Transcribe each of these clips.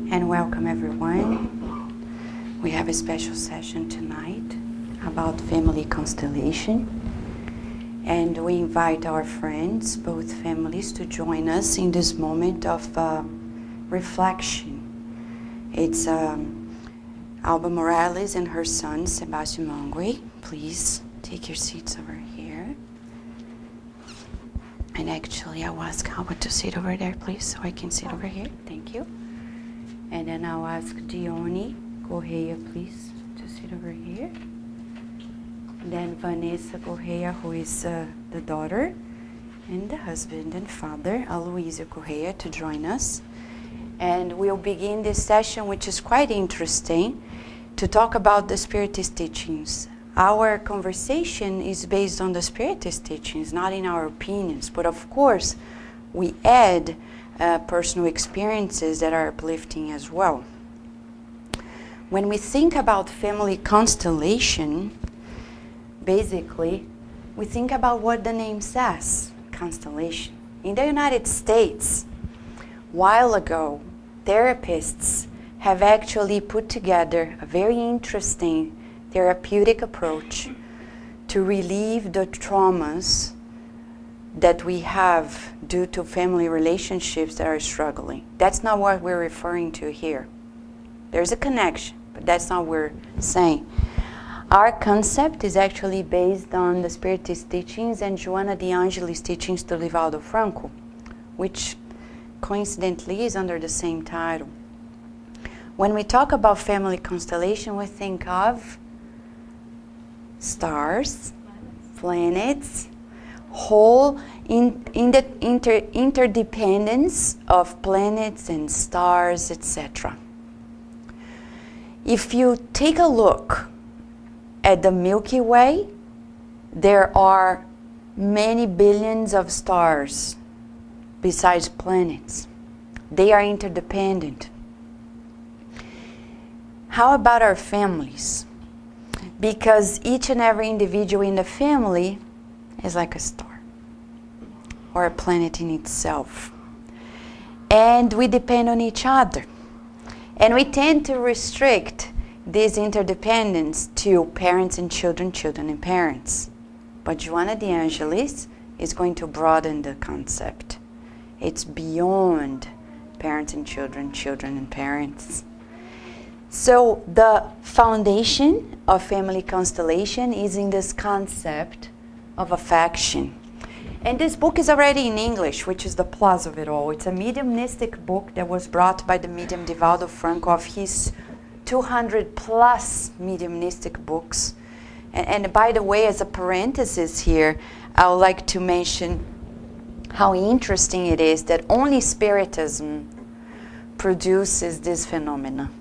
and welcome everyone. We have a special session tonight about family constellation, and we invite our friends, both families, to join us in this moment of reflection. It's Alba Morales and her son, Sebastian Mongue. Please take your seats over here. And actually, I'll ask Alba to sit over there, please, so I can sit over here. Thank you. And then I'll ask Dione Correia, please, to sit over here. And then Vanessa Correia, who is the daughter, and the husband and father, Aloysio Correia, to join us. And we'll begin this session, which is quite interesting, to talk about the Spiritist teachings. Our conversation is based on the Spiritist teachings, not in our opinions, but of course, we add personal experiences that are uplifting as well. When we think about family constellation, basically, we think about what the name says, constellation. In the United States, a while ago, therapists have actually put together a very interesting therapeutic approach to relieve the traumas that we have due to family relationships that are struggling. That's not what we're referring to here. There's a connection, but that's not what we're saying. Our concept is actually based on the Spiritist teachings and Joana de Angelis' teachings to Divaldo Franco, which coincidentally is under the same title. When we talk about family constellation, we think of stars, planets, whole in the interdependence of planets and stars, etc. If you take a look at the Milky Way, there are many billions of stars besides planets. They are interdependent. How about our families? Because each and every individual in the family is like a star or a planet in itself. And we depend on each other. And we tend to restrict this interdependence to parents and children, children and parents. But Joana de Angelis is going to broaden the concept. It's beyond parents and children, children and parents. So the foundation of family constellation is in this concept of affection. And this book is already in English, which is the plus of it all. It's a mediumistic book that was brought by the medium Divaldo Franco of his 200 plus mediumistic books. And by the way, as a parenthesis here, I would like to mention how interesting it is that only Spiritism produces this phenomena.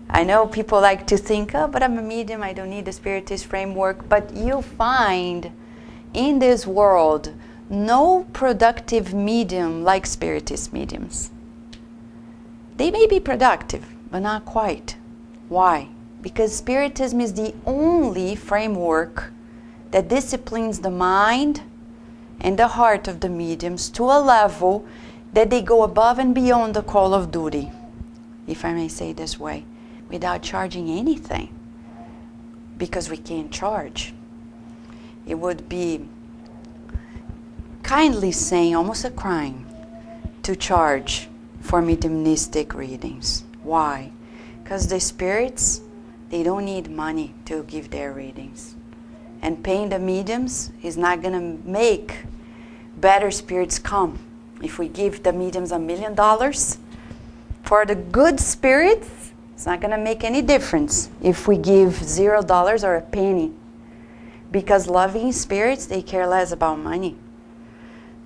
I know people like to think, oh, but I'm a medium, I don't need the Spiritist framework, but you find in this world no productive medium like Spiritist mediums. They may be productive, but not quite. Why? Because Spiritism is the only framework that disciplines the mind and the heart of the mediums to a level that they go above and beyond the call of duty, if I may say it this way, without charging anything, because we can't charge. It would be, kindly saying, almost a crime to charge for mediumistic readings. Why? Because the spirits, they don't need money to give their readings. And paying the mediums is not going to make better spirits come. If we give the mediums $1 million, for the good spirits, it's not going to make any difference if we give $0 or a penny. Because loving spirits, they care less about money.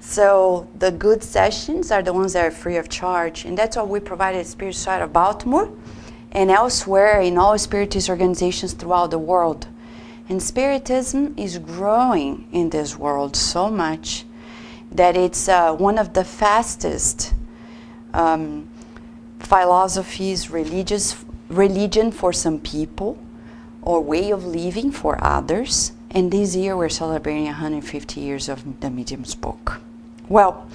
So the good sessions are the ones that are free of charge. And that's what we provide at Spirit Society of Baltimore and elsewhere in all Spiritist organizations throughout the world. And Spiritism is growing in this world so much that it's one of the fastest philosophies, religion for some people, or way of living for others. And this year we're celebrating 150 years of the Medium's book. Well,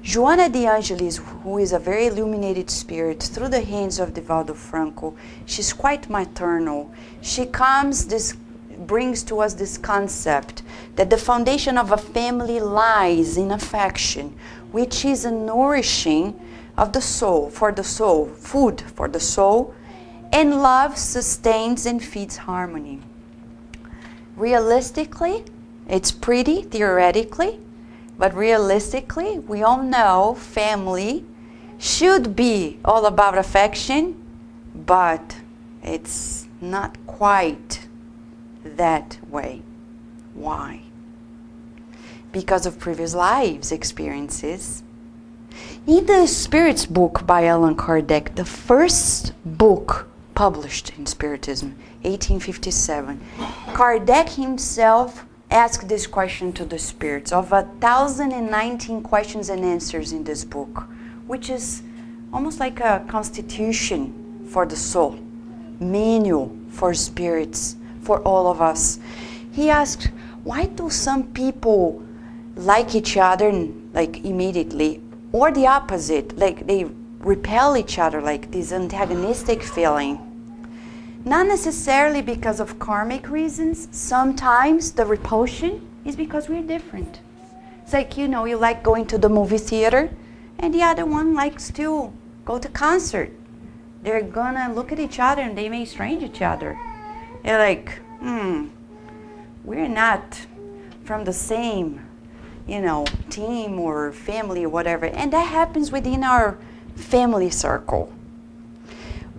Joana de Angelis, who is a very illuminated spirit, through the hands of Divaldo Franco, she's quite maternal. She brings to us this concept that the foundation of a family lies in affection, which is a nourishing of the soul, for the soul, food for the soul, and love sustains and feeds harmony. Realistically, it's pretty theoretically, but realistically, we all know family should be all about affection, but it's not quite that way. Why? Because of previous lives experiences. In the Spirits book by Allan Kardec, the first book published in Spiritism, 1857, Kardec himself asked this question to the spirits. Of 1,019 questions and answers in this book, which is almost like a constitution for the soul, manual for spirits, for all of us. He asked, why do some people like each other like immediately, or the opposite, like they repel each other, like this antagonistic feeling? Not necessarily because of karmic reasons. Sometimes the repulsion is because we're different. It's like, you like going to the movie theater, and the other one likes to go to concert. They're gonna look at each other and they may strange each other. They're like, we're not from the same, team or family or whatever. And that happens within our family circle.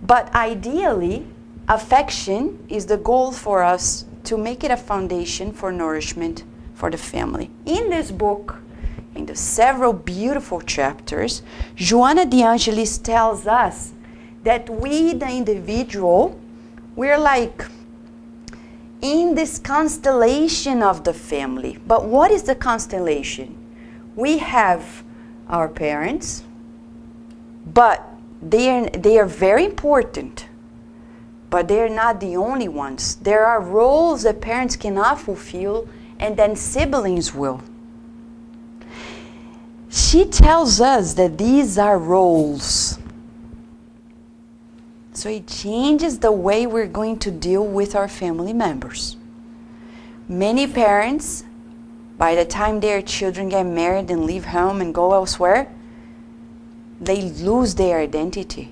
But ideally, affection is the goal for us to make it a foundation for nourishment for the family. In this book, in the several beautiful chapters, Joana de Angelis tells us that we, the individual, we're like in this constellation of the family. But what is the constellation? We have our parents, but they are very important. But they're not the only ones. There are roles that parents cannot fulfill, and then siblings will. She tells us that these are roles. So it changes the way we're going to deal with our family members. Many parents, by the time their children get married and leave home and go elsewhere, they lose their identity.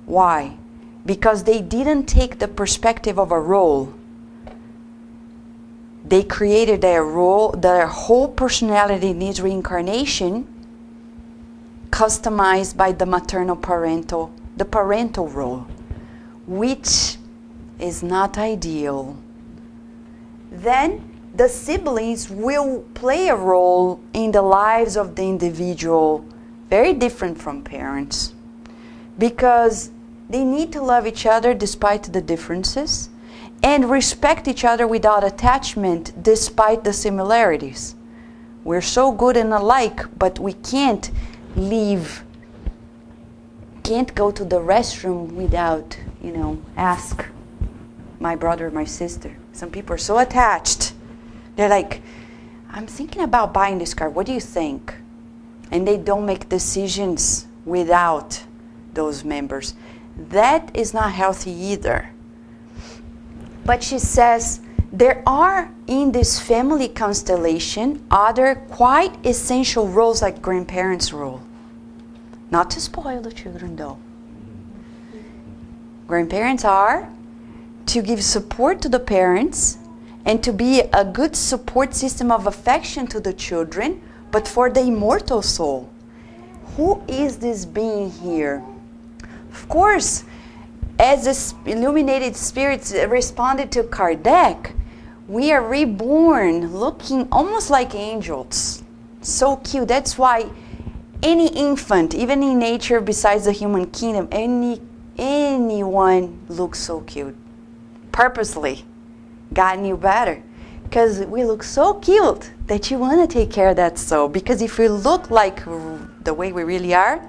Why? Because they didn't take the perspective of a role. They created their role, their whole personality needs reincarnation, customized by the the parental role, which is not ideal. Then the siblings will play a role in the lives of the individual, very different from parents, because they need to love each other despite the differences and respect each other without attachment despite the similarities. We're so good and alike, but we can't go to the restroom without, ask my brother or my sister. Some people are so attached. They're like, I'm thinking about buying this car. What do you think? And they don't make decisions without those members. That is not healthy either. But she says there are in this family constellation other quite essential roles like grandparents' role. Not to spoil the children though. Grandparents are to give support to the parents and to be a good support system of affection to the children, but for the immortal soul. Who is this being here? Of course, as the illuminated spirits responded to Kardec, we are reborn looking almost like angels. So cute. That's why any infant, even in nature besides the human kingdom, anyone looks so cute. Purposely, God knew better. Because we look so cute that you want to take care of that soul. Because if we look like the way we really are,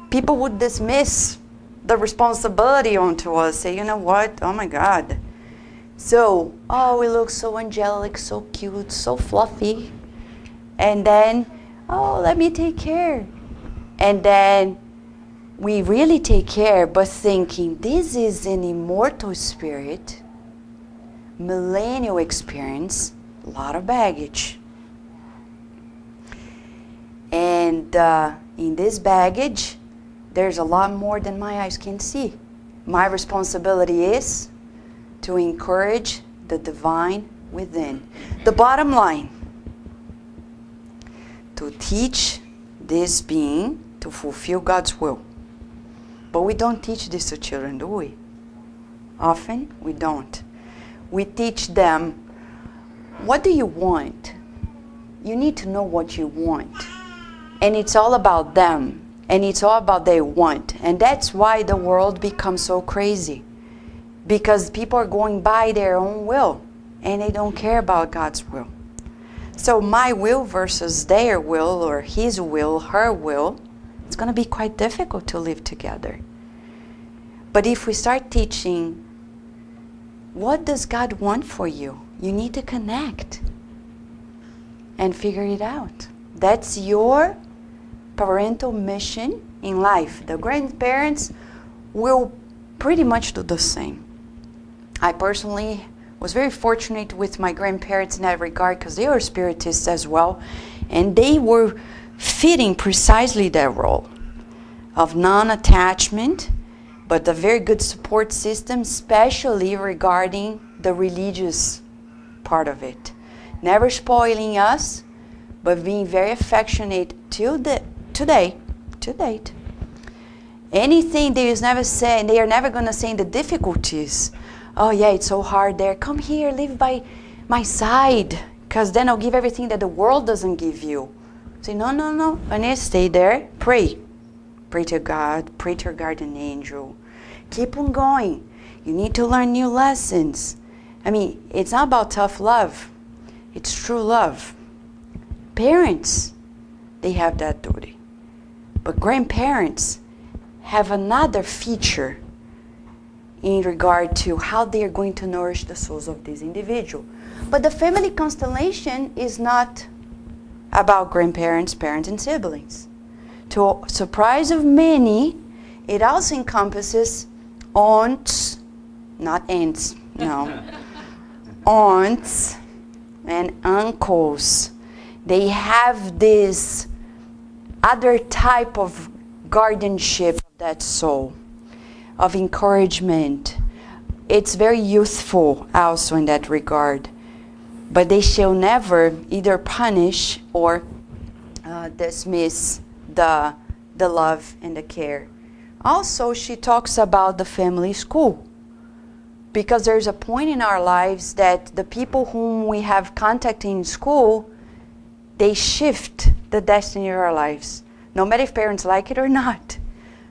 people would dismiss the responsibility onto us. Say, you know what? Oh my God. So, we look so angelic, so cute, so fluffy. And then Oh, let me take care. And then we really take care, but thinking this is an immortal spirit, millennial experience, a lot of baggage. And in this baggage, there's a lot more than my eyes can see. My responsibility is to encourage the divine within. The bottom line, to teach this being to fulfill God's will. But we don't teach this to children, do we? Often we don't. We teach them, what do you want? You need to know what you want. And it's all about them. And it's all about their want. And that's why the world becomes so crazy. Because people are going by their own will. And they don't care about God's will. So my will versus their will, or his will, her will, it's going to be quite difficult to live together. But if we start teaching, what does God want for you? You need to connect and figure it out. That's your parental mission in life. The grandparents will pretty much do the same. I personally was very fortunate with my grandparents in that regard because they were spiritists as well, and they were fitting precisely that role of non-attachment, but a very good support system, especially regarding the religious part of it. Never spoiling us, but being very affectionate to date. Anything they is never say, they are never going to say in the difficulties. Oh yeah, it's so hard there. Come here, live by my side, because then I'll give everything that the world doesn't give you. Say, no, Vanessa, stay there. Pray to God, pray to your guardian angel. Keep on going. You need to learn new lessons. I mean, it's not about tough love. It's true love. Parents, they have that duty. But grandparents have another feature in regard to how they are going to nourish the souls of this individual. But the family constellation is not about grandparents, parents, and siblings. To surprise of many, it also encompasses aunts, not aunts, no, aunts and uncles. They have this other type of guardianship of that soul, of encouragement. It's very youthful also in that regard. But they shall never either punish or dismiss the love and the care. Also, she talks about the family school. Because there's a point in our lives that the people whom we have contact in school, they shift the destiny of our lives. No matter if parents like it or not.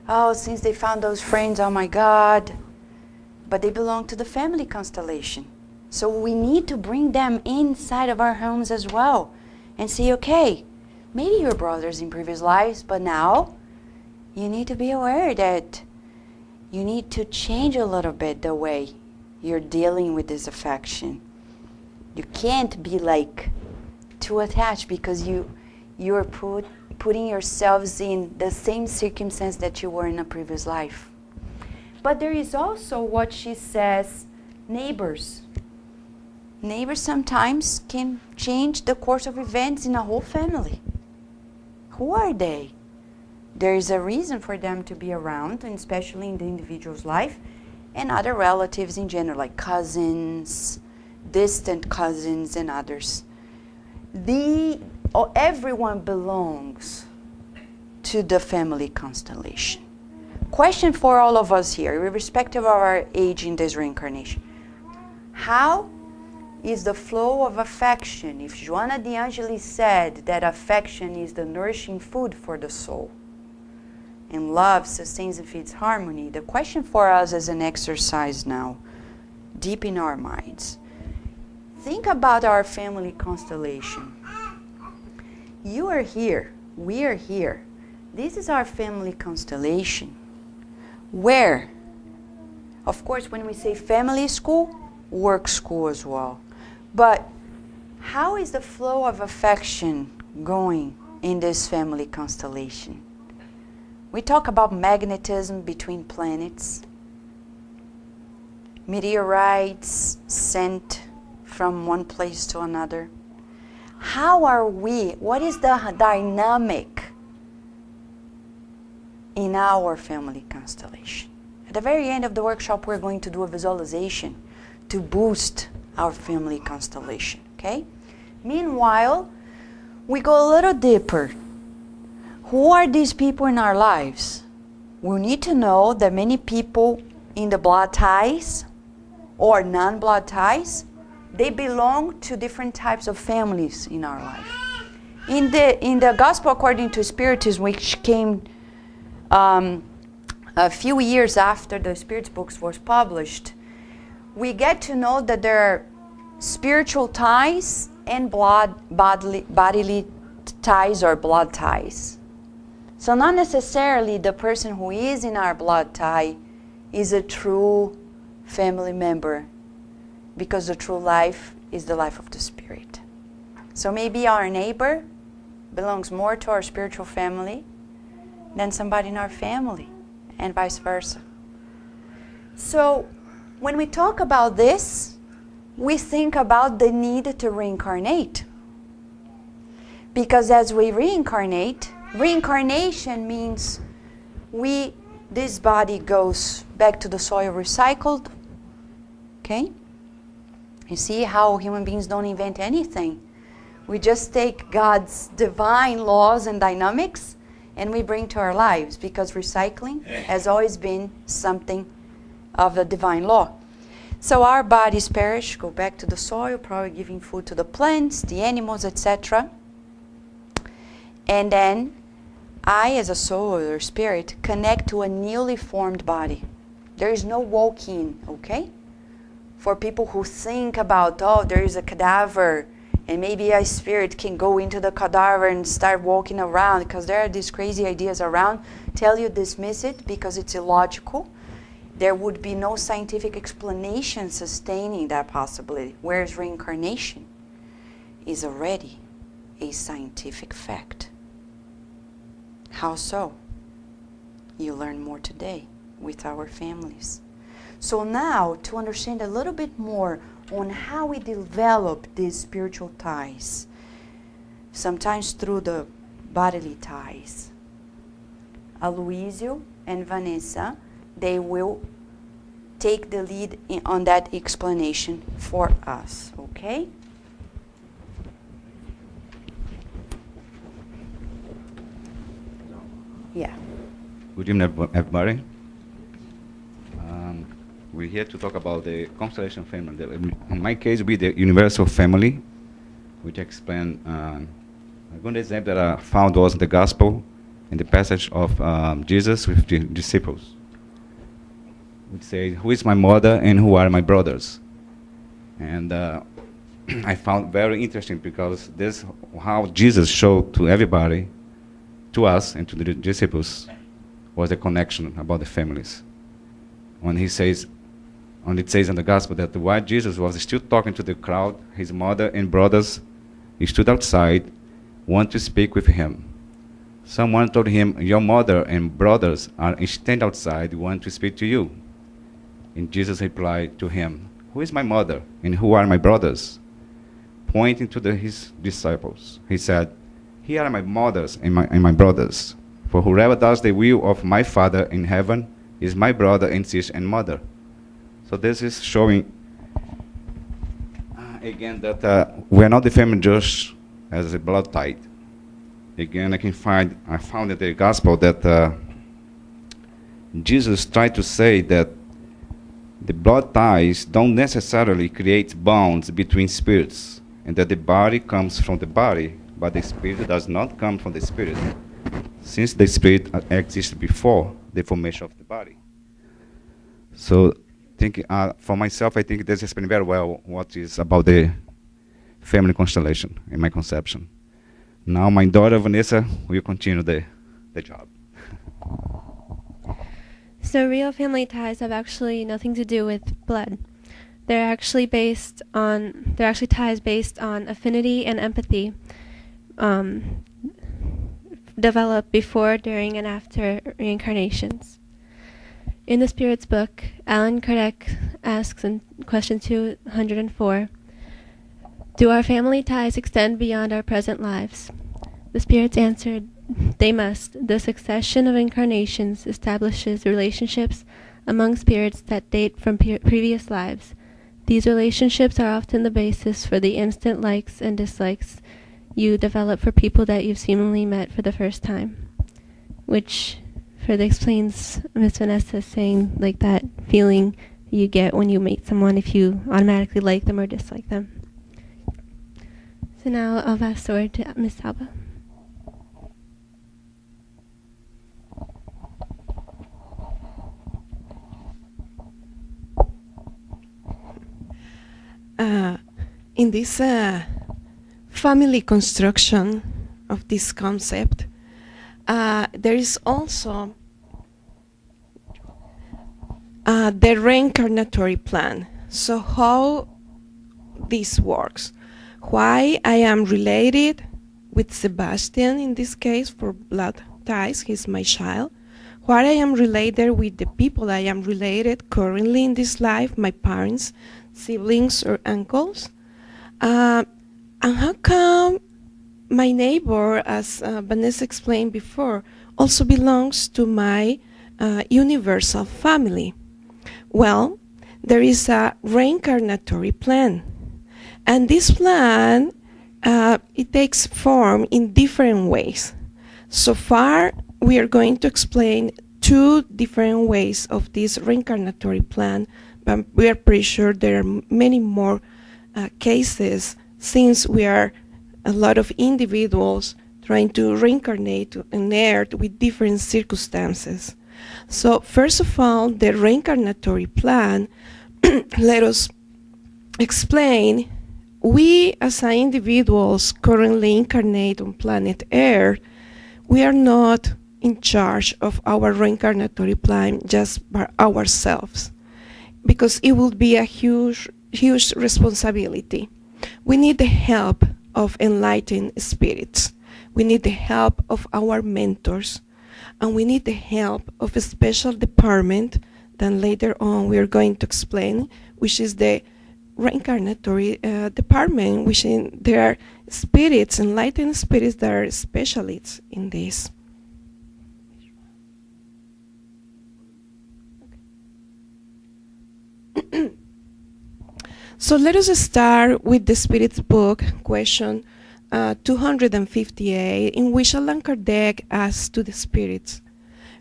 Oh, since they found those friends, oh my God. But they belong to the family constellation. So we need to bring them inside of our homes as well. And say, okay, maybe you're brothers in previous lives, but now you need to be aware that you need to change a little bit the way you're dealing with this affection. You can't be like too attached because you're putting yourselves in the same circumstance that you were in a previous life. But there is also what she says, neighbors. Neighbors sometimes can change the course of events in a whole family. Who are they? There is a reason for them to be around, and especially in the individual's life, and other relatives in general, like cousins, distant cousins, and others. Everyone belongs to the family constellation. Question for all of us here, irrespective of our age in this reincarnation. How is the flow of affection? If Joana de Angelis said that affection is the nourishing food for the soul, and love sustains and feeds harmony, the question for us as an exercise now, deep in our minds, think about our family constellation. You are here, we are here. This is our family constellation. Where? Of course, when we say family school, work school as well. But how is the flow of affection going in this family constellation. We talk about magnetism between planets, meteorites sent from one place to another. How are we? What is the dynamic in our family constellation? At the very end of the workshop, we're going to do a visualization to boost our family constellation, okay? Meanwhile, we go a little deeper. Who are these people in our lives? We need to know that many people in the blood ties or non-blood ties, they belong to different types of families in our life. In the Gospel according to Spiritism, which came a few years after the Spirit's books was published, we get to know that there are spiritual ties and bodily ties or blood ties. So not necessarily the person who is in our blood tie is a true family member, because the true life is the life of the Spirit. So maybe our neighbor belongs more to our spiritual family than somebody in our family, and vice versa. So when we talk about this, we think about the need to reincarnate. Because as we reincarnate, reincarnation means this body goes back to the soil recycled. Okay? You see how human beings don't invent anything. We just take God's divine laws and dynamics and we bring to our lives, because recycling has always been something of the divine law. So our bodies perish, go back to the soil, probably giving food to the plants, the animals, etc. And then I, as a soul or spirit, connect to a newly formed body. There is no walk-in, okay? For people who think about, oh, there is a cadaver, and maybe a spirit can go into the cadaver and start walking around, because there are these crazy ideas around. Tell you dismiss it because it's illogical. There would be no scientific explanation sustaining that possibility, whereas reincarnation is already a scientific fact. How so? You learn more today with our families. So now, to understand a little bit more on how we develop these spiritual ties, sometimes through the bodily ties, Aloysio and Vanessa, they will take the lead on that explanation for us, okay? Yeah. Good evening, everybody. We're here to talk about the Constellation family. In my case, we the universal family, which explain a good example that I found was in the Gospel, in the passage of Jesus with the disciples. Which say, "Who is my mother and who are my brothers?" And I found very interesting, because this how Jesus showed to everybody, to us and to the disciples, was the connection about the families. When it says in the Gospel that while Jesus was still talking to the crowd, his mother and brothers stood outside, want to speak with him. Someone told him, "Your mother and brothers are stand outside, want to speak to you." And Jesus replied to him, "Who is my mother and who are my brothers?" Pointing to his disciples, he said, "Here are my mothers and my brothers. For whoever does the will of my Father in heaven is my brother and sister and mother." So this is showing again that we are not the family just as a blood tie. Again, I found in the Gospel that Jesus tried to say that the blood ties don't necessarily create bonds between spirits, and that the body comes from the body, but the spirit does not come from the spirit, since the spirit existed before the formation of the body. So, for myself, I think this explains very well what is about the family constellation in my conception. Now, my daughter Vanessa will continue the job. So real family ties have actually nothing to do with blood. They're actually ties based on affinity and empathy. develop before, during, and after reincarnations. In the Spirit's book, Allan Kardec asks in question 204, do our family ties extend beyond our present lives? The Spirits answered, they must. The succession of incarnations establishes relationships among spirits that date from previous lives. These relationships are often the basis for the instant likes and dislikes you develop for people that you've seemingly met for the first time. Which further explains Miss Vanessa saying like that feeling you get when you meet someone if you automatically like them or dislike them. So now I'll pass the word to Miss Alba. In this family construction of this concept, there is also the reincarnatory plan. So how this works, why I am related with Sebastian in this case for blood ties, he's my child, why I am related with the people I am related currently in this life, my parents, siblings or uncles, and how come my neighbor, as Vanessa explained before, also belongs to my universal family? Well, there is a reincarnatory plan, and this plan it takes form in different ways. So far, we are going to explain 2 different ways of this reincarnatory plan, but we are pretty sure there are many more cases, since we are a lot of individuals trying to reincarnate on Earth with different circumstances. So first of all, the reincarnatory plan, let us explain, we as individuals currently incarnate on planet Earth, we are not in charge of our reincarnatory plan just by ourselves, because it would be a huge responsibility. We need the help of enlightened spirits. We need the help of our mentors. And we need the help of a special department that later on we are going to explain, which is the reincarnatory department, which there are spirits, enlightened spirits that are specialists in this. So let us start with the Spirit's book, question 258, in which Allan Kardec asks to the spirits,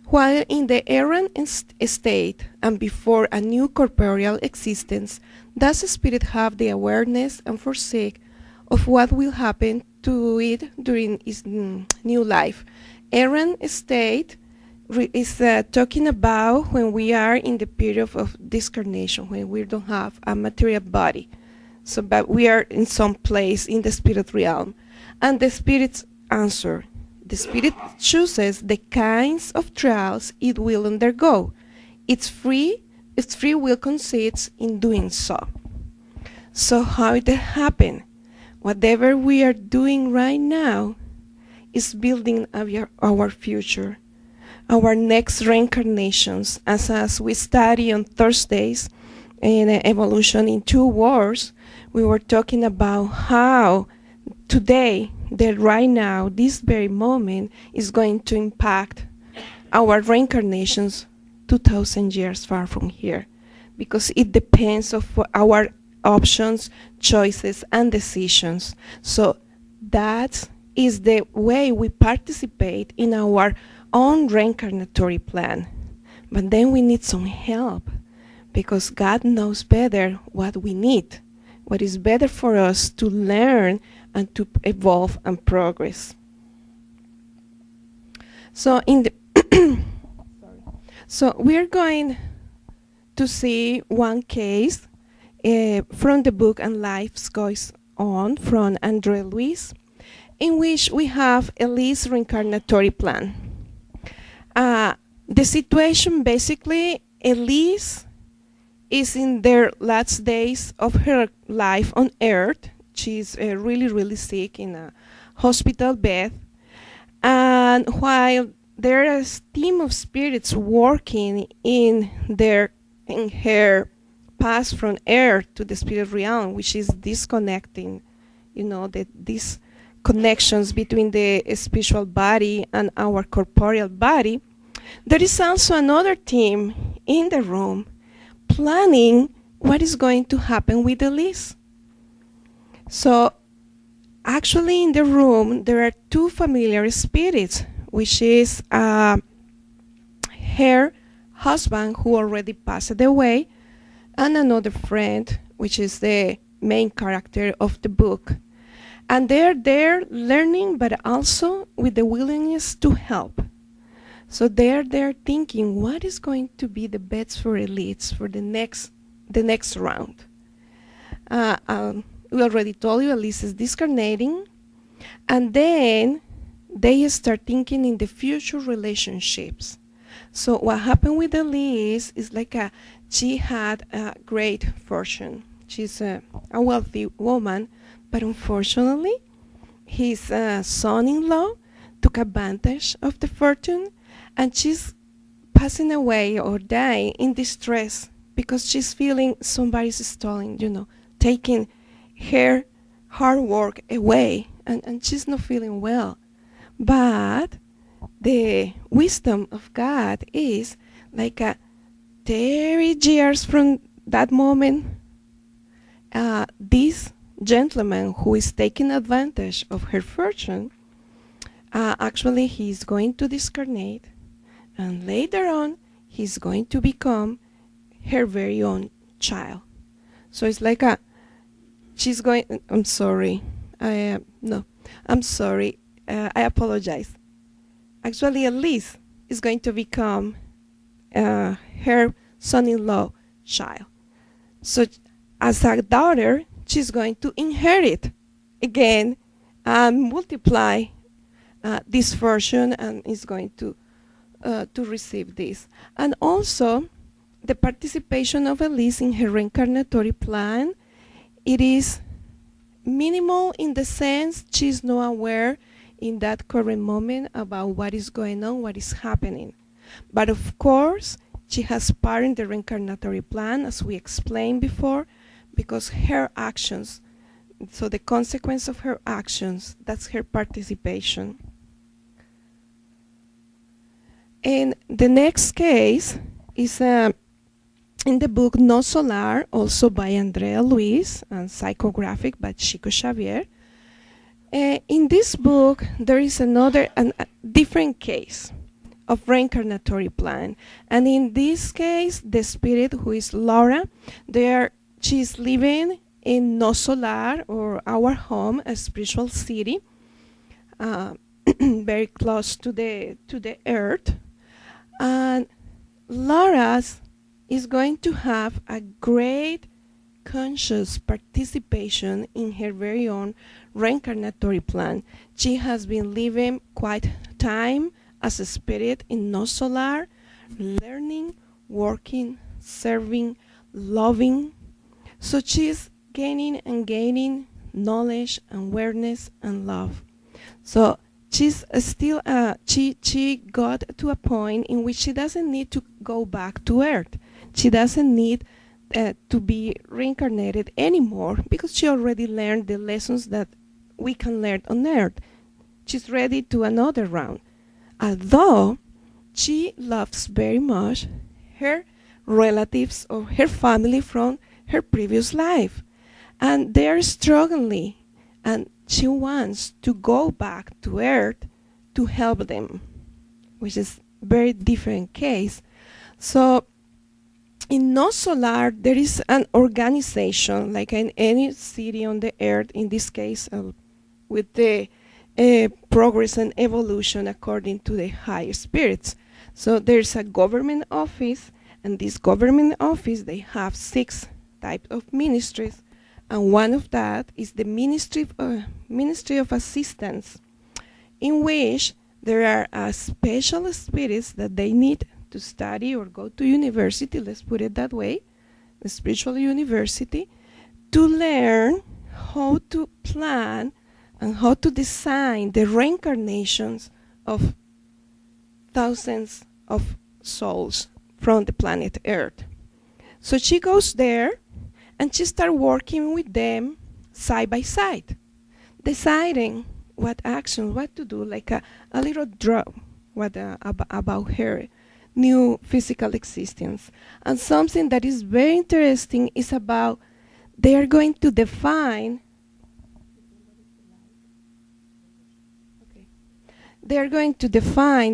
while in the errant state and before a new corporeal existence, does the spirit have the awareness and foresee of what will happen to it during its new life? Errant state is talking about when we are in the period of discarnation, when we don't have a material body. So, but we are in some place in the spirit realm. And the spirit's answer, the spirit chooses the kinds of trials it will undergo. Its free will consists in doing so. So how did it happen? Whatever we are doing right now is building our future, our next reincarnations. As we study on Thursdays in Evolution in 2 Worlds, we were talking about how today, that right now, this very moment, is going to impact our reincarnations 2,000 years far from here, because it depends on our options, choices, and decisions. So that is the way we participate in our own reincarnatory plan. But then we need some help, because God knows better what we need, what is better for us to learn and to evolve and progress. So in the so we're going to see one case from the book And Life Goes On from Andre Luis, in which we have Elise reincarnatory plan. The situation basically, Elise is in their last days of her life on Earth. She's really, really sick in a hospital bed. And while there is a team of spirits working in her path from earth to the spirit realm, which is disconnecting, these connections between the spiritual body and our corporeal body, there is also another team in the room planning what is going to happen with Elise. So actually in the room there are two familiar spirits, which is her husband who already passed away, and another friend, which is the main character of the book. And they're there learning, but also with the willingness to help. So they're there thinking, what is going to be the best for Elise for the next round? We already told you Elise is discarnating, and then they start thinking in the future relationships. So what happened with Elise is she had a great fortune. She's a wealthy woman, but unfortunately, his son-in-law took advantage of the fortune, and she's passing away or dying in distress because she's feeling somebody's stealing, taking her hard work away, and she's not feeling well. But the wisdom of God is 30 years from that moment, this gentleman who is taking advantage of her fortune, actually he's going to discarnate, and later on he's going to become her very own child. So it's she's going, I'm sorry, I apologize. Actually, Elise is going to become her son-in-law child. So as a daughter, she's going to inherit again and multiply this fortune, and is going to receive this. And also, the participation of Elise in her reincarnatory plan, it is minimal in the sense she's not aware in that current moment about what is going on, what is happening. But of course, she has part in the reincarnatory plan, as we explained before, because her actions, so the consequence of her actions, that's her participation. And the next case is in the book No Solar, also by Andrea Luis, and Psychographic by Chico Xavier. In this book, there is a different case of reincarnatory plan. And in this case, the spirit, who is Laura, she's living in No Solar, or our home, a spiritual city, very close to the earth. And Laura is going to have a great conscious participation in her very own reincarnatory plan. She has been living quite time as a spirit in No Solar, learning, working, serving, loving. So she's gaining and gaining knowledge and awareness and love. So she's still, she got to a point in which she doesn't need to go back to earth. She doesn't need to be reincarnated anymore, because she already learned the lessons that we can learn on earth. She's ready to another round. Although she loves very much her relatives or her family from her previous life, and they're struggling, and she wants to go back to earth to help them, which is very different case. So in No Solar, there is an organization, like in any city on the earth, in this case with the progress and evolution according to the higher spirits. So there's a government office, and this government office, they have 6 types of ministries, and one of that is the Ministry of Assistance, in which there are special spirits that they need to study or go to university, let's put it that way, the spiritual university, to learn how to plan and how to design the reincarnations of thousands of souls from the planet Earth. So she goes there and she starts working with them side by side, deciding what action, what to do, like a little draw about her new physical existence. And something that is very interesting is about they are going to define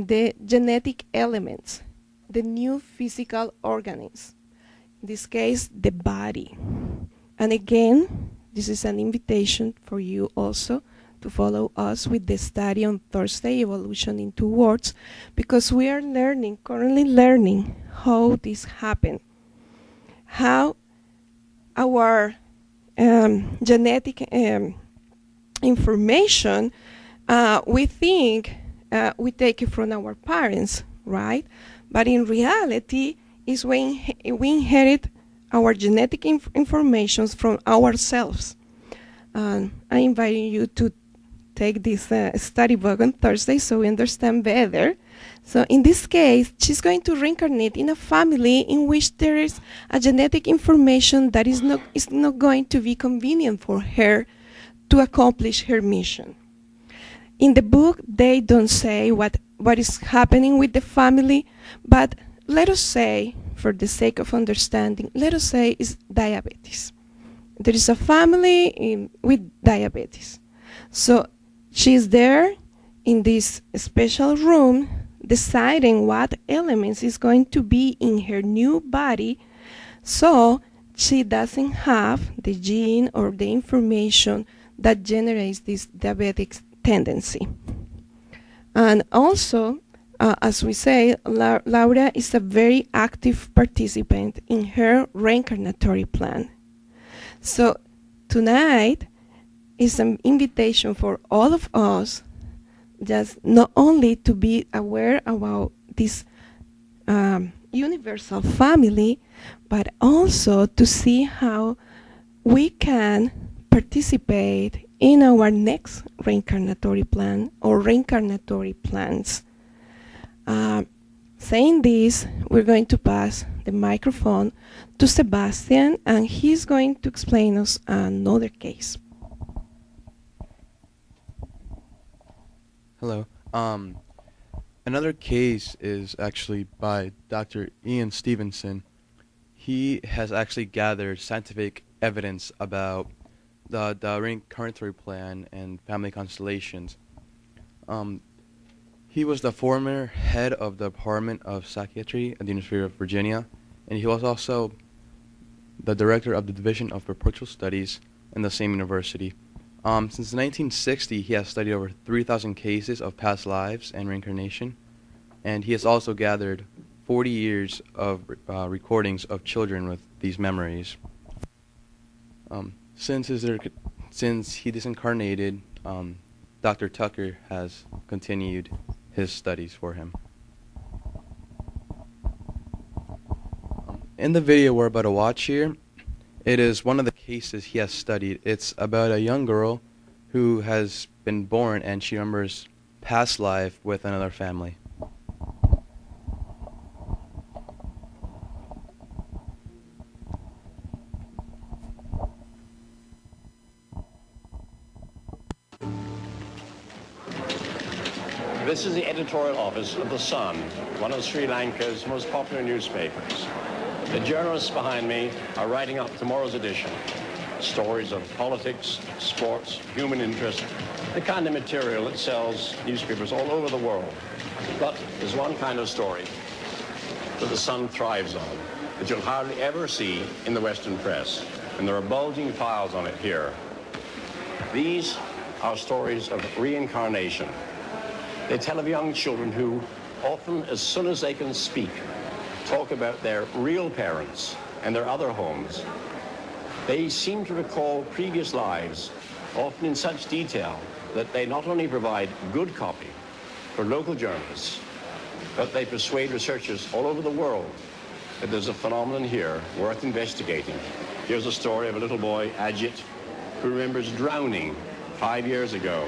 the genetic elements, the new physical organisms, in this case, the body. And again, this is an invitation for you also to follow us with the study on Thursday, Evolution in 2 Words, because we are currently learning how this happened, how our genetic information, we think we take it from our parents, right? But in reality, is when we inherit our genetic information from ourselves. I invite you to take this study book on Thursday so we understand better. So in this case, she's going to reincarnate in a family in which there is a genetic information that is not going to be convenient for her to accomplish her mission. In the book, they don't say what is happening with the family, but let us say, for the sake of understanding, let us say it's diabetes. There is a family with diabetes. So she's there in this special room deciding what elements is going to be in her new body, so she doesn't have the gene or the information that generates this diabetic tendency. And also, as we say, Laura is a very active participant in her reincarnatory plan. So tonight is an invitation for all of us, just not only to be aware about this universal family, but also to see how we can participate in our next reincarnatory plan or reincarnatory plans. Saying this, we're going to pass the microphone to Sebastian, and he's going to explain us another case. Hello. Another case is actually by Dr. Ian Stevenson. He has actually gathered scientific evidence about the reincarnatory plan and family constellations. He was the former head of the Department of Psychiatry at the University of Virginia, and he was also the director of the Division of Perpetual Studies in the same university. Since 1960, he has studied over 3,000 cases of past lives and reincarnation, and he has also gathered 40 years of recordings of children with these memories. Since he disincarnated, Dr. Tucker has continued his studies for him. In the video we're about to watch here, it is one of the cases he has studied. It's about a young girl who has been born and she remembers past life with another family. This is the editorial office of The Sun, one of Sri Lanka's most popular newspapers. The journalists behind me are writing up tomorrow's edition. Stories of politics, sports, human interest, the kind of material that sells newspapers all over the world. But there's one kind of story that The Sun thrives on, that you'll hardly ever see in the Western press. And there are bulging files on it here. These are stories of reincarnation. They tell of young children who, often as soon as they can speak, talk about their real parents and their other homes. They seem to recall previous lives, often in such detail that they not only provide good copy for local journalists, but they persuade researchers all over the world that there's a phenomenon here worth investigating. Here's a story of a little boy, Ajit, who remembers drowning 5 years ago.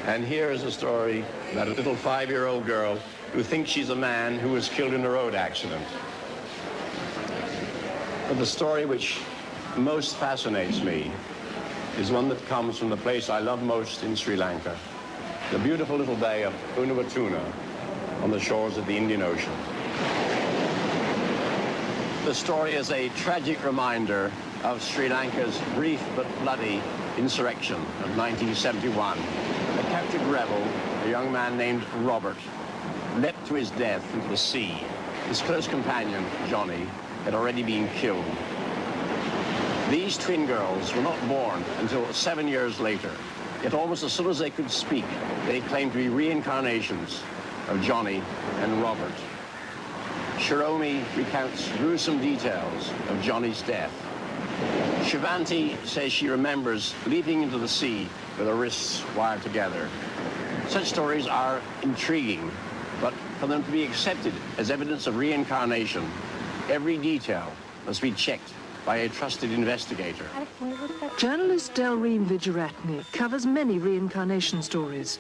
And here is a story about a little 5-year-old girl who thinks she's a man who was killed in a road accident. But the story which most fascinates me is one that comes from the place I love most in Sri Lanka, the beautiful little bay of Unawatuna on the shores of the Indian Ocean. The story is a tragic reminder of Sri Lanka's brief but bloody insurrection of 1971. A captured rebel, a young man named Robert, leapt to his death into the sea. His close companion, Johnny, had already been killed. These twin girls were not born until 7 years later. Yet almost as soon as they could speak, they claimed to be reincarnations of Johnny and Robert. Shiromi recounts gruesome details of Johnny's death. Shivanti says she remembers leaping into the sea with her wrists wired together. Such stories are intriguing, but for them to be accepted as evidence of reincarnation, every detail must be checked by a trusted investigator. Journalist Delreen Vijaratne covers many reincarnation stories.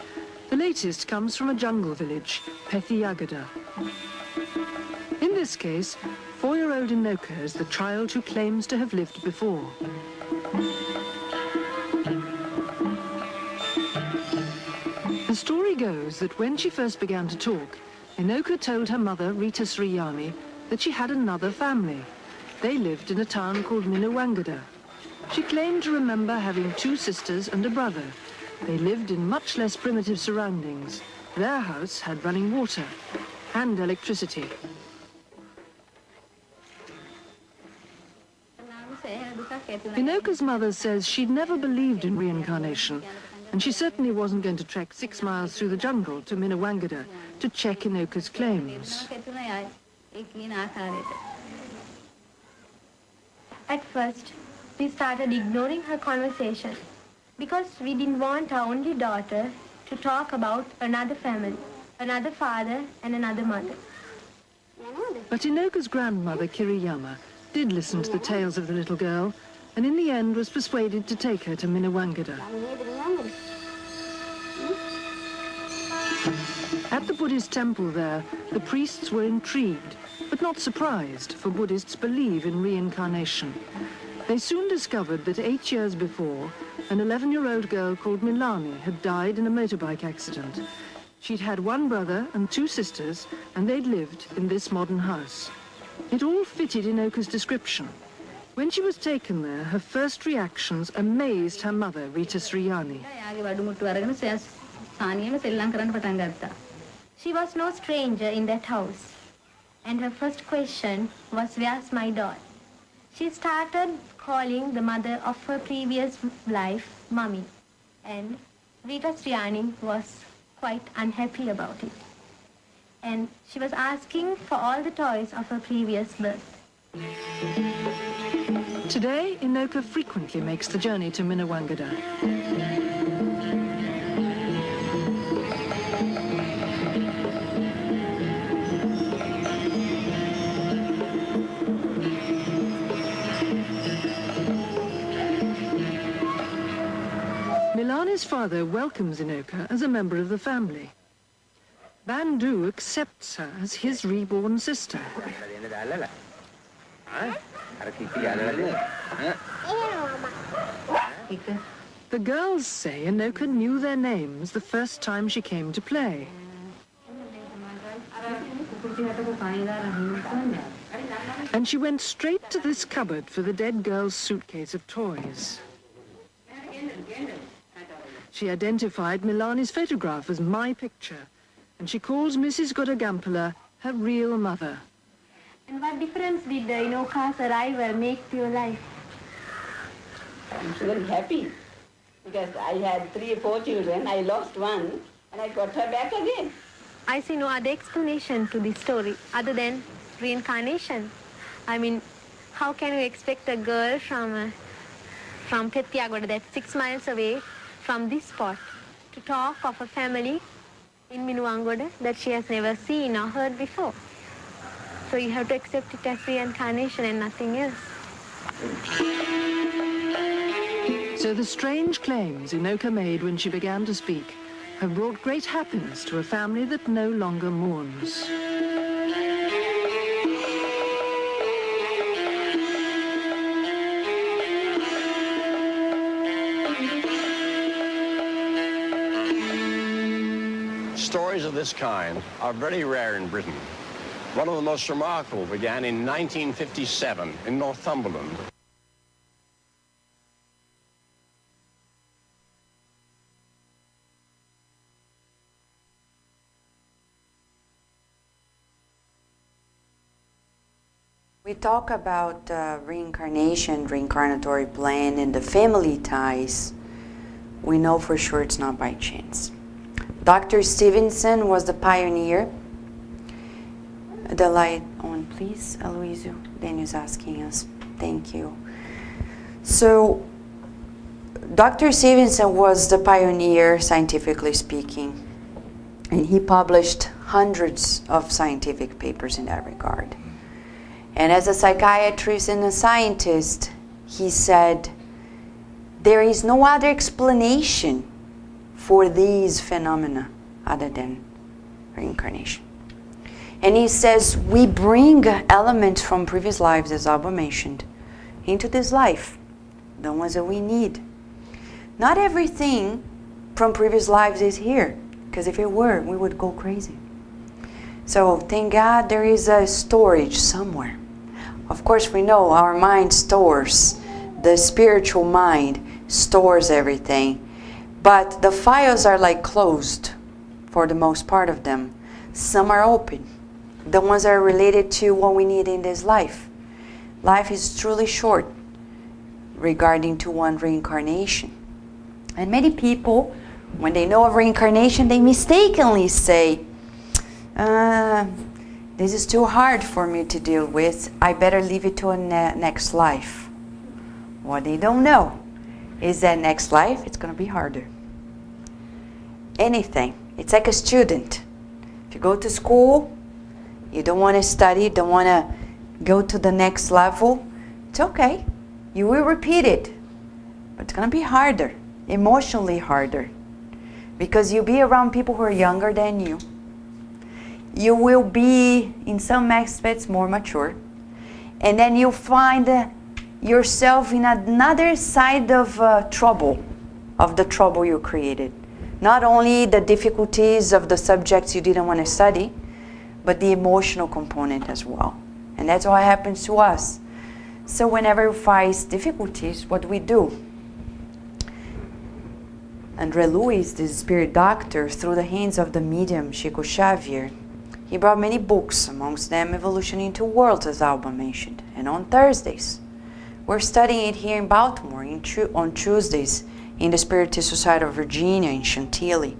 The latest comes from a jungle village, Pethiyagada. In this case, 4-year-old Inoka is the child who claims to have lived before. The story goes that when she first began to talk, Inoka told her mother, Rita Sriyani, that she had another family. They lived in a town called Minawangada. She claimed to remember having 2 sisters and a brother. They lived in much less primitive surroundings. Their house had running water and electricity. Inoka's mother says she'd never believed in reincarnation, and she certainly wasn't going to trek 6 miles through the jungle to Minawangada to check Inoka's claims. At first, we started ignoring her conversation because we didn't want our only daughter to talk about another family, another father and another mother. But Inoka's grandmother, Kiriyama, did listen to the tales of the little girl, and in the end was persuaded to take her to Minawangada. At the Buddhist temple there, the priests were intrigued, but not surprised, for Buddhists believe in reincarnation. They soon discovered that 8 years before, an 11-year-old girl called Milani had died in a motorbike accident. She'd had 1 brother and 2 sisters, and they'd lived in this modern house. It all fitted Inoka's description. When she was taken there, her first reactions amazed her mother, Rita Sriyani. She was no stranger in that house, and her first question was, "Where's my doll?" She started calling the mother of her previous life Mummy, and Rita Sriyani was quite unhappy about it. And she was asking for all the toys of her previous birth. Today, Inoka frequently makes the journey to Minawangada. Milani's father welcomes Inoka as a member of the family. Bandu accepts her as his reborn sister. The girls say Inoka knew their names the first time she came to play. And she went straight to this cupboard for the dead girl's suitcase of toys. She identified Milani's photograph as my picture, and she calls Mrs. Godagampala her real mother. And what difference did Inoka's arrival make to your life? I'm very happy because I had 3 or 4 children. I lost one and I got her back again. I see no other explanation to this story other than reincarnation. I mean, how can you expect a girl from Pethiyagada, that's 6 miles away from this spot, to talk of a family in Minawangada that she has never seen or heard before? So you have to accept it as reincarnation and nothing else. So the strange claims Inoka made when she began to speak have brought great happiness to a family that no longer mourns. Stories of this kind are very rare in Britain. One of the most remarkable began in 1957 in Northumberland. We talk about reincarnation, reincarnatory plan, and the family ties. We know for sure it's not by chance. Dr. Stevenson was the pioneer. The light on, please, Aloysio. Daniel's asking us. Thank you. So, Dr. Stevenson was the pioneer, scientifically speaking, and he published hundreds of scientific papers in that regard. And as a psychiatrist and a scientist, he said, there is no other explanation for these phenomena other than reincarnation. And he says, we bring elements from previous lives, as Alba mentioned, into this life, the ones that we need. Not everything from previous lives is here, because if it were, we would go crazy. So thank God there is a storage somewhere. Of course, we know our mind stores, the spiritual mind stores everything, but the files are like closed for the most part of them. Some are open, the ones that are related to what we need in this life. Life is truly short regarding to one reincarnation. And many people, when they know of reincarnation, they mistakenly say, this is too hard for me to deal with. I better leave it to a next life. What they don't know is that next life, it's going to be harder. Anything. It's like a student. If you go to school, you don't want to study, don't want to go to the next level, it's okay. You will repeat it. But it's going to be harder, emotionally harder. Because you'll be around people who are younger than you. You will be, in some aspects, more mature. And then you'll find yourself in another side of trouble, of the trouble you created. Not only the difficulties of the subjects you didn't want to study, but the emotional component as well. And that's what happens to us. So whenever we face difficulties, what do we do? Andre Luis, the spirit doctor, through the hands of the medium Chico Xavier, he brought many books, amongst them Evolution into Worlds, as Alba mentioned. And on Thursdays, we're studying it here in Baltimore, on Tuesdays, in the Spiritist Society of Virginia, in Chantilly.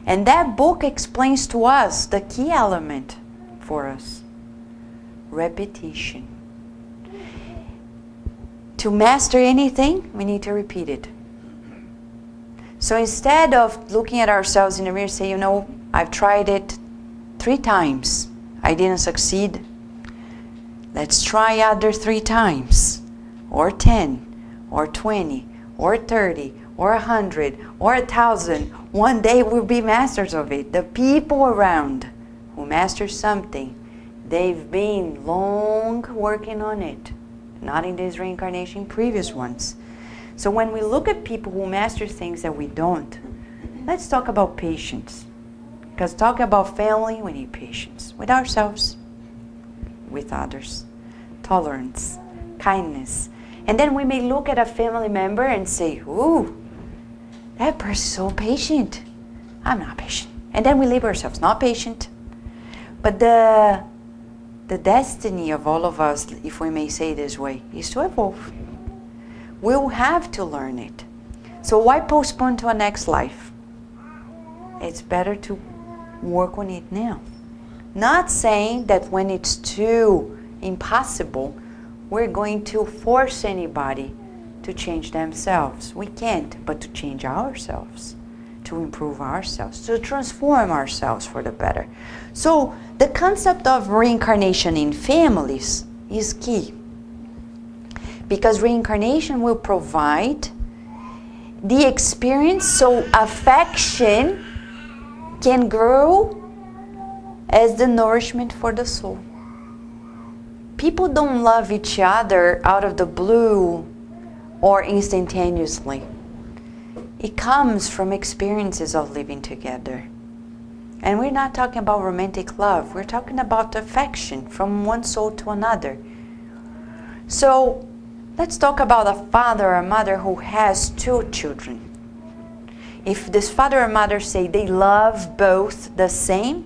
And that book explains to us the key element for us: repetition. To master anything, we need to repeat it. So instead of looking at ourselves in the mirror and say, you know, I've tried it 3 times, I didn't succeed. Let's try other 3 times, or 10, or 20, or 30, or 100, or 1,000. One day we'll be masters of it. The people around who master something, they've been long working on it. Not in this reincarnation, previous ones. So when we look at people who master things that we don't, let's talk about patience. Because talking about family, we need patience. With ourselves, with others. Tolerance, kindness. And then we may look at a family member and say, ooh, that person's so patient. I'm not patient. And then we label ourselves not patient. But the destiny of all of us, if we may say this way, is to evolve. We'll have to learn it. So why postpone to a next life? It's better to work on it now. Not saying that when it's too impossible, we're going to force anybody to change themselves. We can't, but to change ourselves, to improve ourselves, to transform ourselves for the better. So the concept of reincarnation in families is key, because reincarnation will provide the experience so affection can grow as the nourishment for the soul. People don't love each other out of the blue or instantaneously. It comes from experiences of living together. And we're not talking about romantic love. We're talking about affection from one soul to another. So let's talk about a father or a mother who has 2 children. If this father or mother say they love both the same,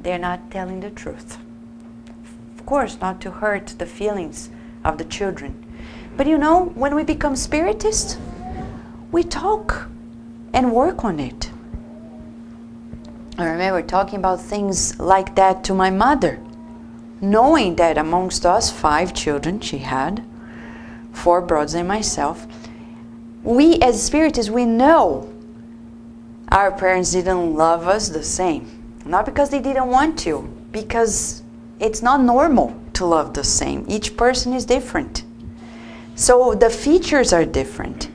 they're not telling the truth. Of course, not to hurt the feelings of the children. But you know, when we become Spiritists, we talk and work on it. I remember talking about things like that to my mother, knowing that amongst us 5 children she had, 4 brothers and myself, we as Spiritists, we know our parents didn't love us the same. Not because they didn't want to, because it's not normal to love the same. Each person is different. So the features are different.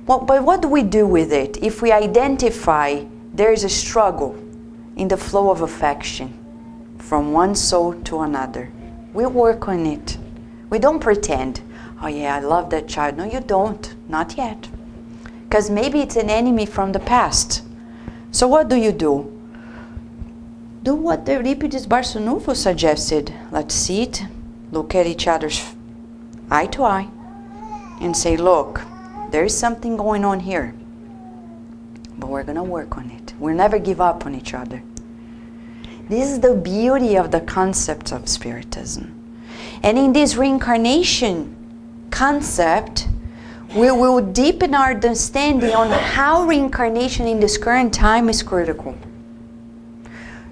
But what do we do with it if we identify there is a struggle in the flow of affection from one soul to another? We work on it. We don't pretend, oh yeah, I love that child. No, you don't. Not yet. Because maybe it's an enemy from the past. So what do? Do what the Euripides Barçanufo suggested. Let's sit, look at each other's eye to eye, and say, look, there is something going on here, but we're going to work on it. We'll never give up on each other. This is the beauty of the concept of Spiritism. And in this reincarnation concept, we will deepen our understanding on how reincarnation in this current time is critical.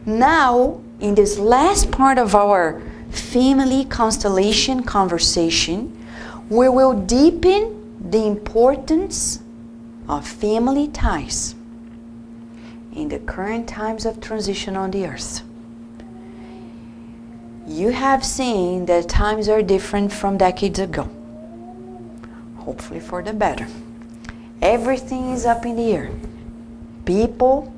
Now, in this last part of our family constellation conversation, we will deepen the importance of family ties in the current times of transition on the earth. You have seen that times are different from decades ago. Hopefully for the better. Everything is up in the air. People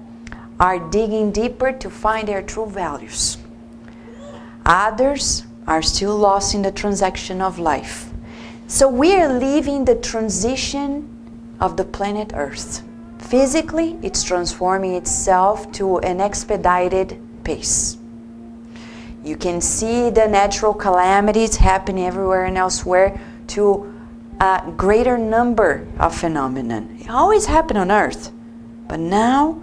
are digging deeper to find their true values. Others are still lost in the transaction of life. So we are living the transition of the planet Earth. Physically, it's transforming itself to an expedited pace. You can see the natural calamities happening everywhere and elsewhere to a greater number of phenomena. It always happened on Earth, but now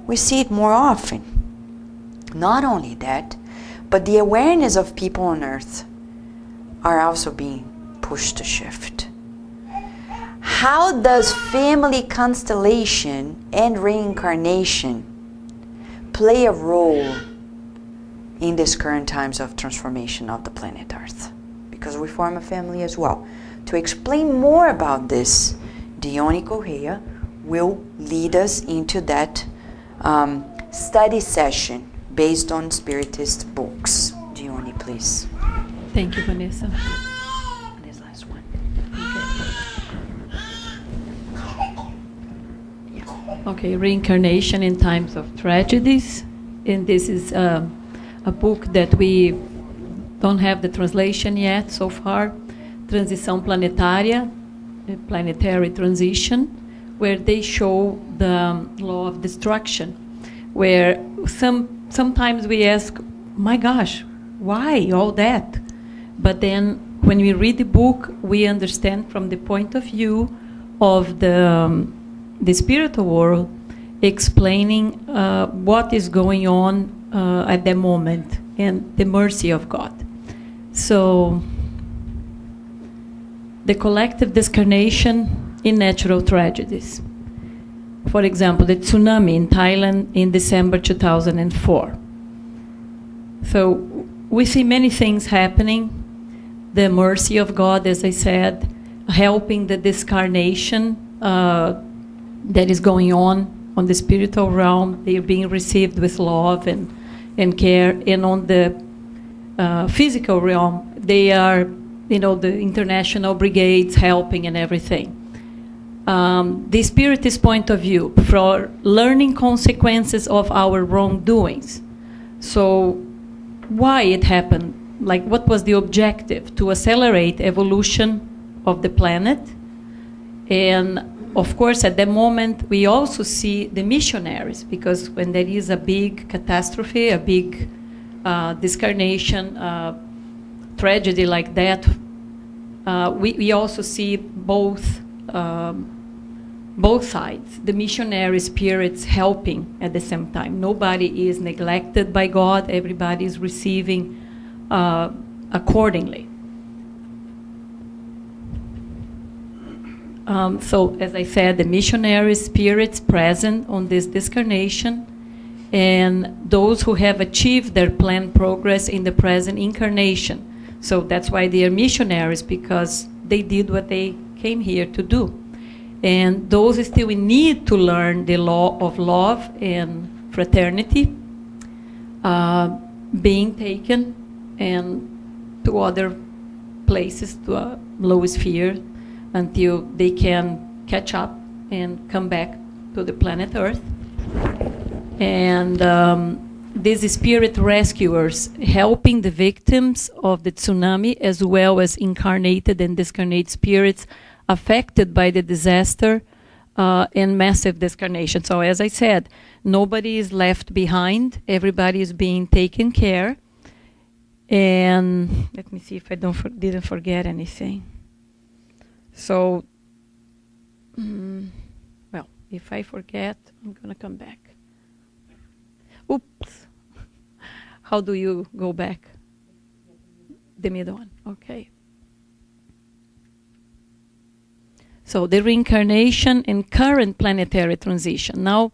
we see it more often. Not only that, but the awareness of people on Earth are also being pushed to shift. How does family constellation and reincarnation play a role in these current times of transformation of the planet Earth? Because we form a family as well. To explain more about this, Dione Correia will lead us into that study session based on Spiritist books. Dione, please. Thank you, Vanessa. This last one. Okay, Reincarnation in Times of Tragedies. And this is a book that we don't have the translation yet so far. Transição Planetária, Planetary Transition, where they show the law of destruction, where sometimes we ask, my gosh, why all that? But then when we read the book, we understand from the point of view of the spiritual world, explaining what is going on at the moment and the mercy of God. So the collective discarnation in natural tragedies. For example, the tsunami in Thailand in December 2004. So we see many things happening. The mercy of God, as I said, helping the discarnation that is going on the spiritual realm. They are being received with love and care. And on the physical realm, they are, the international brigades helping and everything. the Spiritist point of view for learning consequences of our wrongdoings. So why it happened? Like, what was the objective? To accelerate evolution of the planet. And of course, at the moment, we also see the missionaries, because when there is a big catastrophe, a big discarnation, tragedy like that, we also see both sides, the missionary spirits helping at the same time. Nobody is neglected by God, everybody is receiving accordingly. So, as I said, the missionary spirits present on this discarnation, and those who have achieved their planned progress in the present incarnation. So that's why they are missionaries, because they did what they came here to do. And those still need to learn the law of love and fraternity, being taken and to other places, to a low sphere, until they can catch up and come back to the planet Earth. And these spirit rescuers helping the victims of the tsunami, as well as incarnated and discarnate spirits affected by the disaster and massive discarnation. So as I said, nobody is left behind. Everybody is being taken care. And let me see if I didn't forget anything. So, well, if I forget, I'm going to come back. Oops. How do you go back? The middle one. Okay. So the reincarnation and current planetary transition. Now,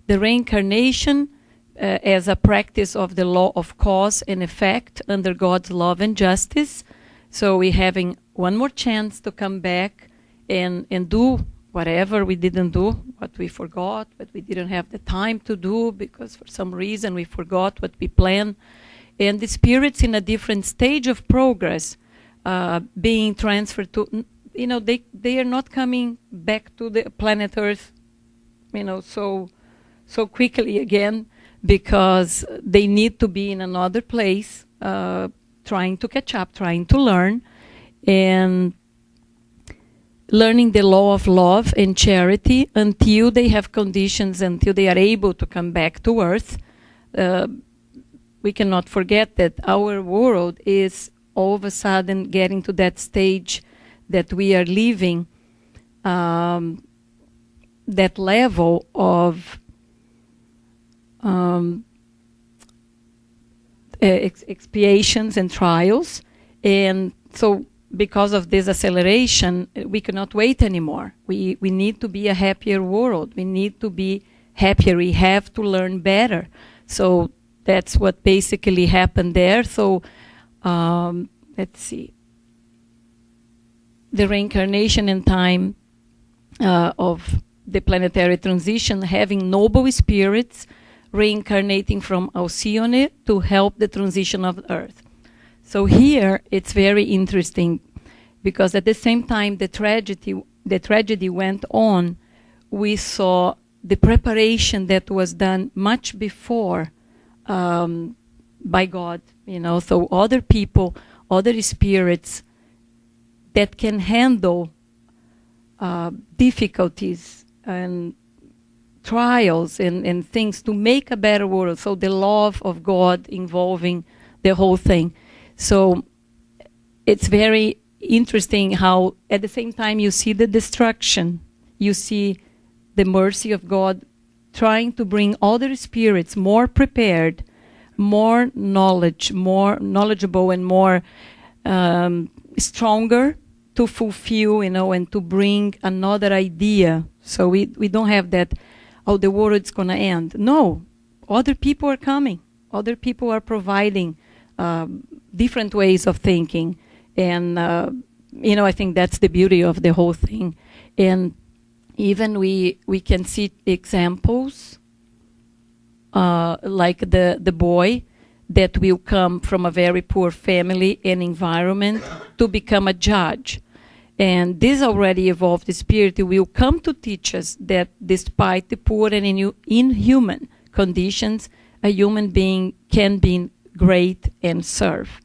the reincarnation as a practice of the law of cause and effect under God's love and justice. So we're having one more chance to come back and do whatever we didn't do, what we forgot, what we didn't have the time to do because for some reason we forgot what we planned. And the spirits in a different stage of progress being transferred to, you know, they are not coming back to the planet Earth, you know, so quickly again, because they need to be in another place, trying to catch up, trying to learn, and learning the law of love and charity until they have conditions, until they are able to come back to Earth. We cannot forget that our world is all of a sudden getting to that stage that we are living that level of expiations and trials. And so because of this acceleration, we cannot wait anymore. We need to be a happier world. We need to be happier. We have to learn better. So that's what basically happened there. So let's see. The reincarnation in time of the planetary transition, having noble spirits reincarnating from Alcyone to help the transition of Earth. So here it's very interesting because at the same time the tragedy went on, we saw the preparation that was done much before by God, you know, so other people, other spirits that can handle difficulties and trials and things to make a better world. So the love of God involving the whole thing. So it's very interesting how at the same time you see the destruction, you see the mercy of God trying to bring other spirits more prepared, more knowledge, more knowledgeable and more stronger to fulfill, you know, and to bring another idea. So we don't have that, oh, the world is going to end. No, other people are coming. Other people are providing different ways of thinking. And, you know, I think that's the beauty of the whole thing. And even we can see examples like the boy that will come from a very poor family and environment to become a judge. And this already evolved spirit will come to teach us that despite the poor and inhuman conditions, a human being can be great and serve.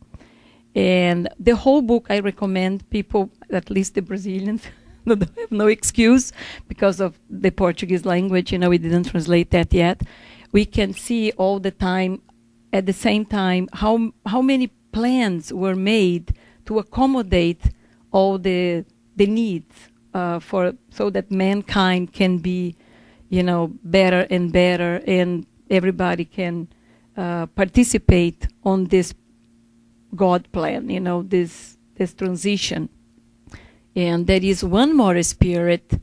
And the whole book I recommend people, at least the Brazilians, don't have no excuse because of the Portuguese language, we didn't translate that yet. We can see all the time, at the same time, how many plans were made to accommodate all the needs so that mankind can be, better and better, and everybody can participate on this God plan, this transition. And there is one more spirit.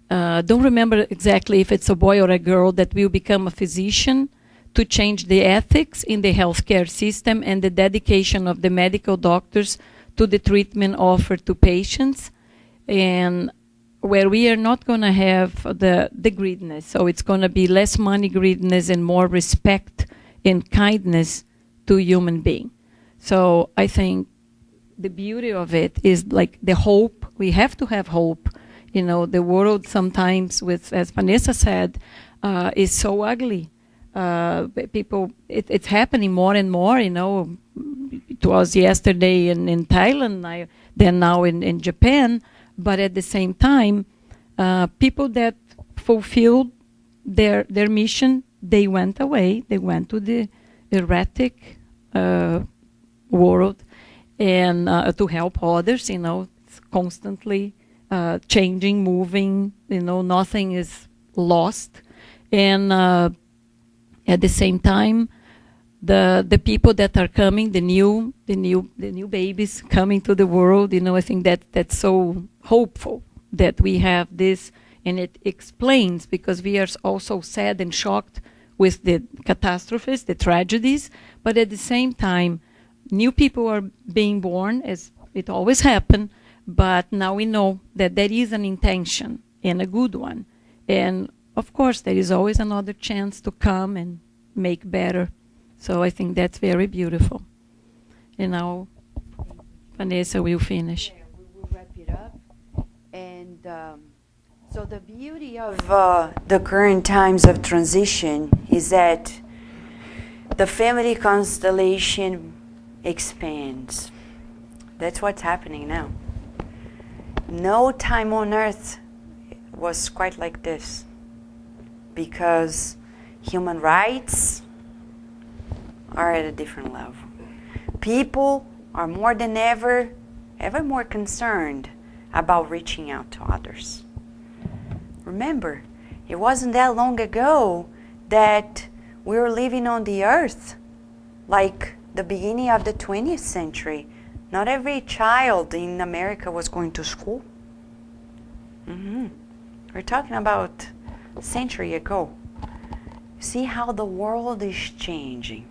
Don't remember exactly if it's a boy or a girl that will become a physician to change the ethics in the healthcare system and the dedication of the medical doctors to the treatment offered to patients, and where we are not going to have the greediness. So it's going to be less money greediness and more respect and kindness to human being. So I think the beauty of it is like the hope. We have to have hope. The world sometimes, as Vanessa said, is so ugly. People, it's happening more and more. It was yesterday in Thailand, then now in Japan. But at the same time, people that fulfilled their mission, they went away. They went to the erratic world, and to help others. It's constantly changing, moving. Nothing is lost, and at the same time, the people that are coming, the new babies coming to the world. I think that's so hopeful that we have this, and it explains, because we are also sad and shocked with the catastrophes, the tragedies, but at the same time, new people are being born, as it always happened, but now we know that there is an intention, and a good one. And of course, there is always another chance to come and make better. So I think that's very beautiful. And now Vanessa will finish. Yeah, we will wrap it up. And so the beauty of the current times of transition is that the family constellation expands. That's what's happening now. No time on earth was quite like this, because human rights are at a different level. People are more than ever more concerned about reaching out to others. Remember, it wasn't that long ago that we were living on the earth like the beginning of the 20th century. Not every child in America was going to school. We're talking about a century ago. See how the world is changing.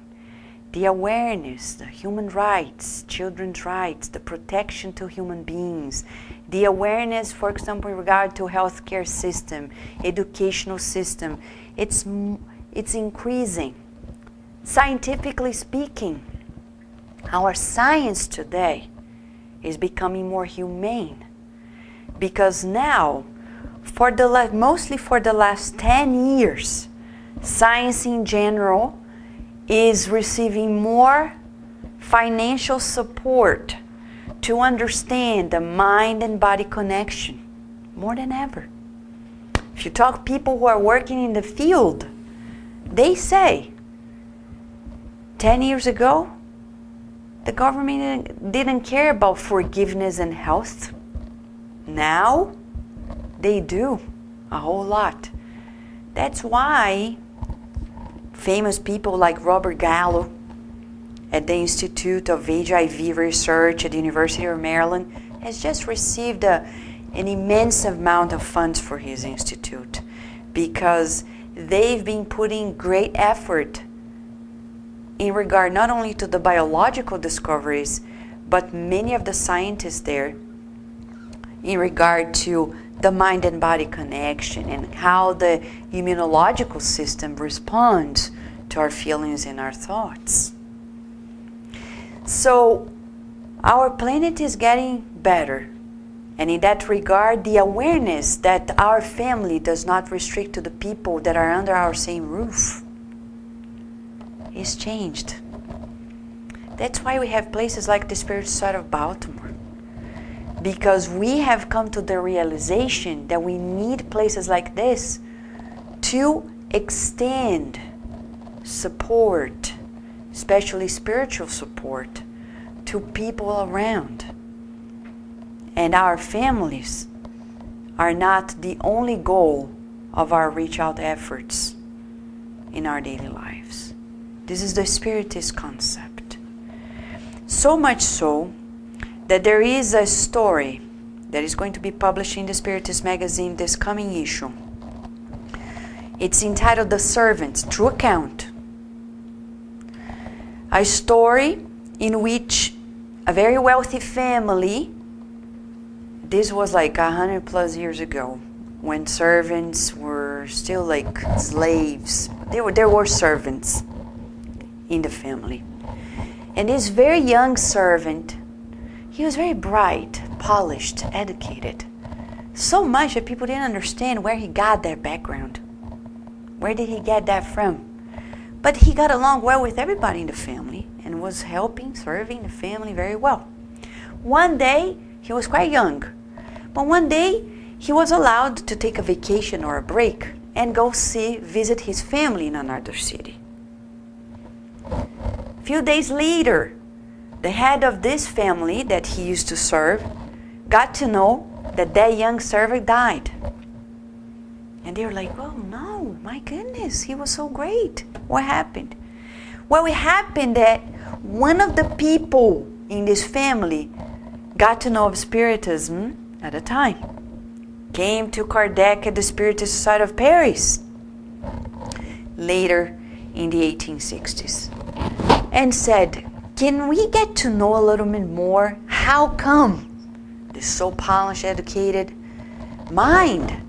The awareness, the human rights, children's rights, the protection to human beings, the awareness, for example, in regard to healthcare system, educational system, it's increasing. Scientifically speaking, our science today is becoming more humane, because now, mostly for the last 10 years, science in general is receiving more financial support to understand the mind and body connection more than ever. If you talk to people who are working in the field, they say 10 years ago the government didn't care about forgiveness and health. Now they do a whole lot. That's why famous people like Robert Gallo at the Institute of HIV Research at the University of Maryland has just received an immense amount of funds for his institute, because they've been putting great effort in regard not only to the biological discoveries, but many of the scientists there in regard to the mind and body connection and how the immunological system responds to our feelings and our thoughts. So our planet is getting better. And in that regard, the awareness that our family does not restrict to the people that are under our same roof is changed. That's why we have places like the Spirit Side of Baltimore. Because we have come to the realization that we need places like this to extend support, especially spiritual support, to people around. And our families are not the only goal of our reach out efforts in our daily lives. This is the Spiritist concept. So much so that there is a story that is going to be published in the Spiritist magazine this coming issue. It's entitled The Servant, True Account. A story in which a very wealthy family, this was like 100 plus years ago, when servants were still like slaves. There were servants in the family. And this very young servant, he was very bright, polished, educated. So much that people didn't understand where he got that background. Where did he get that from? But he got along well with everybody in the family and was helping, serving the family very well. One day, he was quite young, but one day he was allowed to take a vacation or a break and go visit his family in another city. A few days later, the head of this family that he used to serve got to know that that young servant died. And they were like, oh no, my goodness, he was so great. What happened? Well, it happened that one of the people in this family got to know of Spiritism at a time. Came to Kardec at the Spiritist Society of Paris later in the 1860s and said, can we get to know a little bit more? How come this so polished, educated mind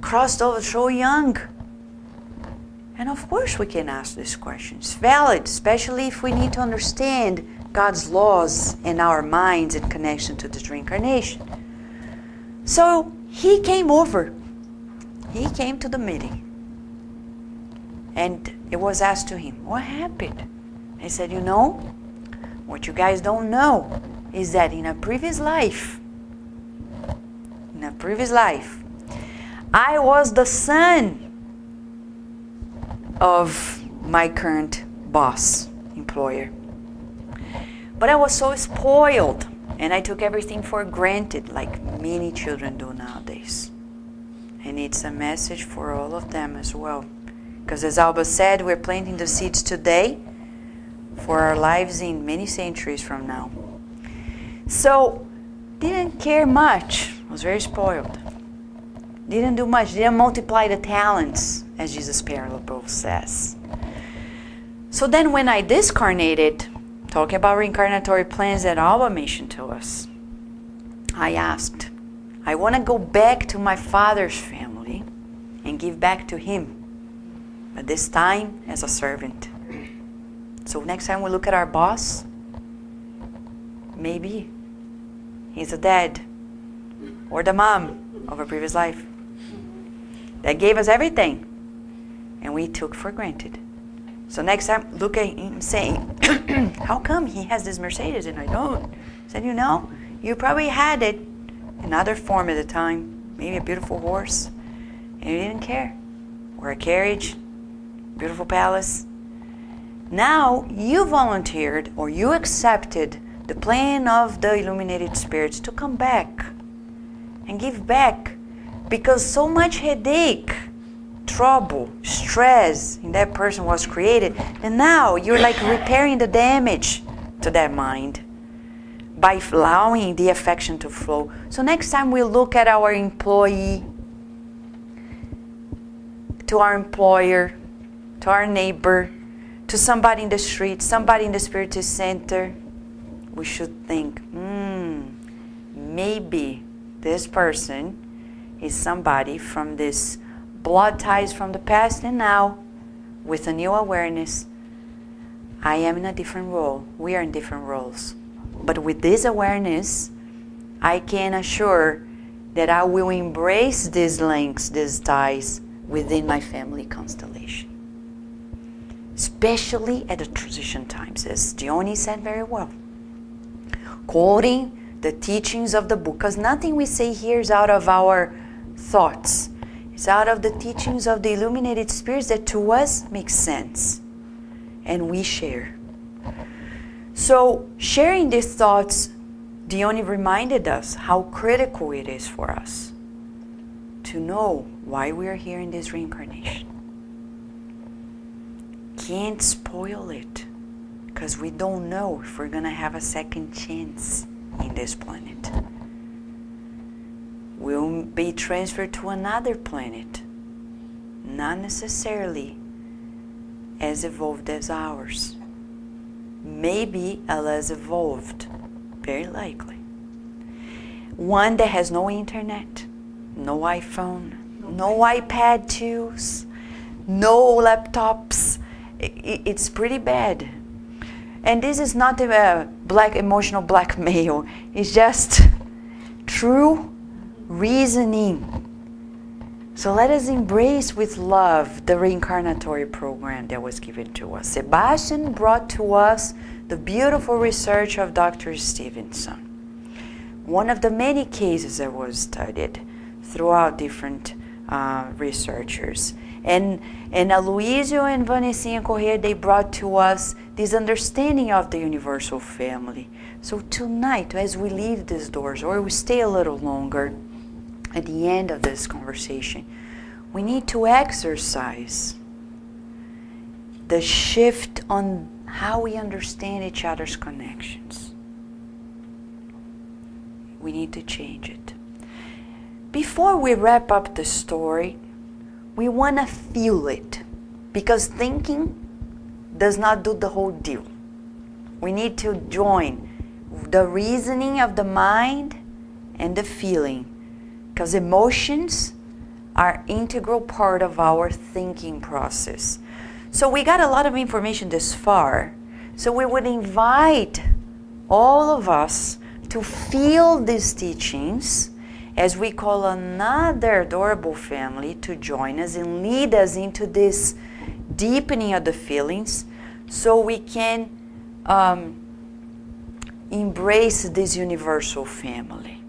crossed over so young? And of course we can ask these questions. Valid, especially if we need to understand God's laws and our minds in connection to this reincarnation. So he came over. He came to the meeting. And it was asked to him, what happened? He said, you know, what you guys don't know is that in a previous life, I was the son of my current boss, employer. But I was so spoiled, and I took everything for granted, like many children do nowadays. And it's a message for all of them as well. Because as Alba said, we're planting the seeds today for our lives in many centuries from now. So, didn't care much, was very spoiled. Didn't do much, didn't multiply the talents, as Jesus parable says. So then when I discarnated, talking about reincarnatory plans that Alba mentioned to us, I asked, I want to go back to my father's family and give back to him, but this time as a servant. So next time we look at our boss, maybe he's the dad or the mom of a previous life that gave us everything and we took for granted. So next time look at him saying, how come he has this Mercedes and I don't? I said, you know, you probably had it in other form at the time, maybe a beautiful horse, and you didn't care, or a carriage, beautiful palace. Now you volunteered or you accepted the plan of the illuminated spirits to come back and give back, because so much headache, trouble, stress in that person was created, and now you're like repairing the damage to that mind by allowing the affection to flow. So next time we look at our employee, to our employer, to our neighbor, to somebody in the street, somebody in the Spiritist center, we should think, maybe this person is somebody from this blood ties from the past, and now, with a new awareness, I am in a different role. We are in different roles. But with this awareness, I can assure that I will embrace these links, these ties within my family constellation. Especially at the transition times, as Dione said very well. Quoting the teachings of the book, because nothing we say here is out of our thoughts. It's out of the teachings of the illuminated spirits that to us make sense. And we share. So, sharing these thoughts, Dione reminded us how critical it is for us to know why we are here in this reincarnation. Can't spoil it, because we don't know if we're going to have a second chance in this planet. We'll be transferred to another planet, not necessarily as evolved as ours. Maybe a less evolved, very likely. One that has no internet, no iPhone, no iPad 2s, no laptops. It's pretty bad. And this is not a emotional blackmail. It's just true reasoning. So let us embrace with love the reincarnatory program that was given to us. Sebastian brought to us the beautiful research of Dr. Stevenson. One of the many cases that was studied throughout different researchers. And Aloysio and Vanessa Correias, they brought to us this understanding of the universal family. So tonight, as we leave these doors, or we stay a little longer, at the end of this conversation, we need to exercise the shift on how we understand each other's connections. We need to change it. Before we wrap up the story, we want to feel it, because thinking does not do the whole deal. We need to join the reasoning of the mind and the feeling, because emotions are integral part of our thinking process. So we got a lot of information this far, so we would invite all of us to feel these teachings as we call another adorable family to join us and lead us into this deepening of the feelings, so we can embrace this universal family.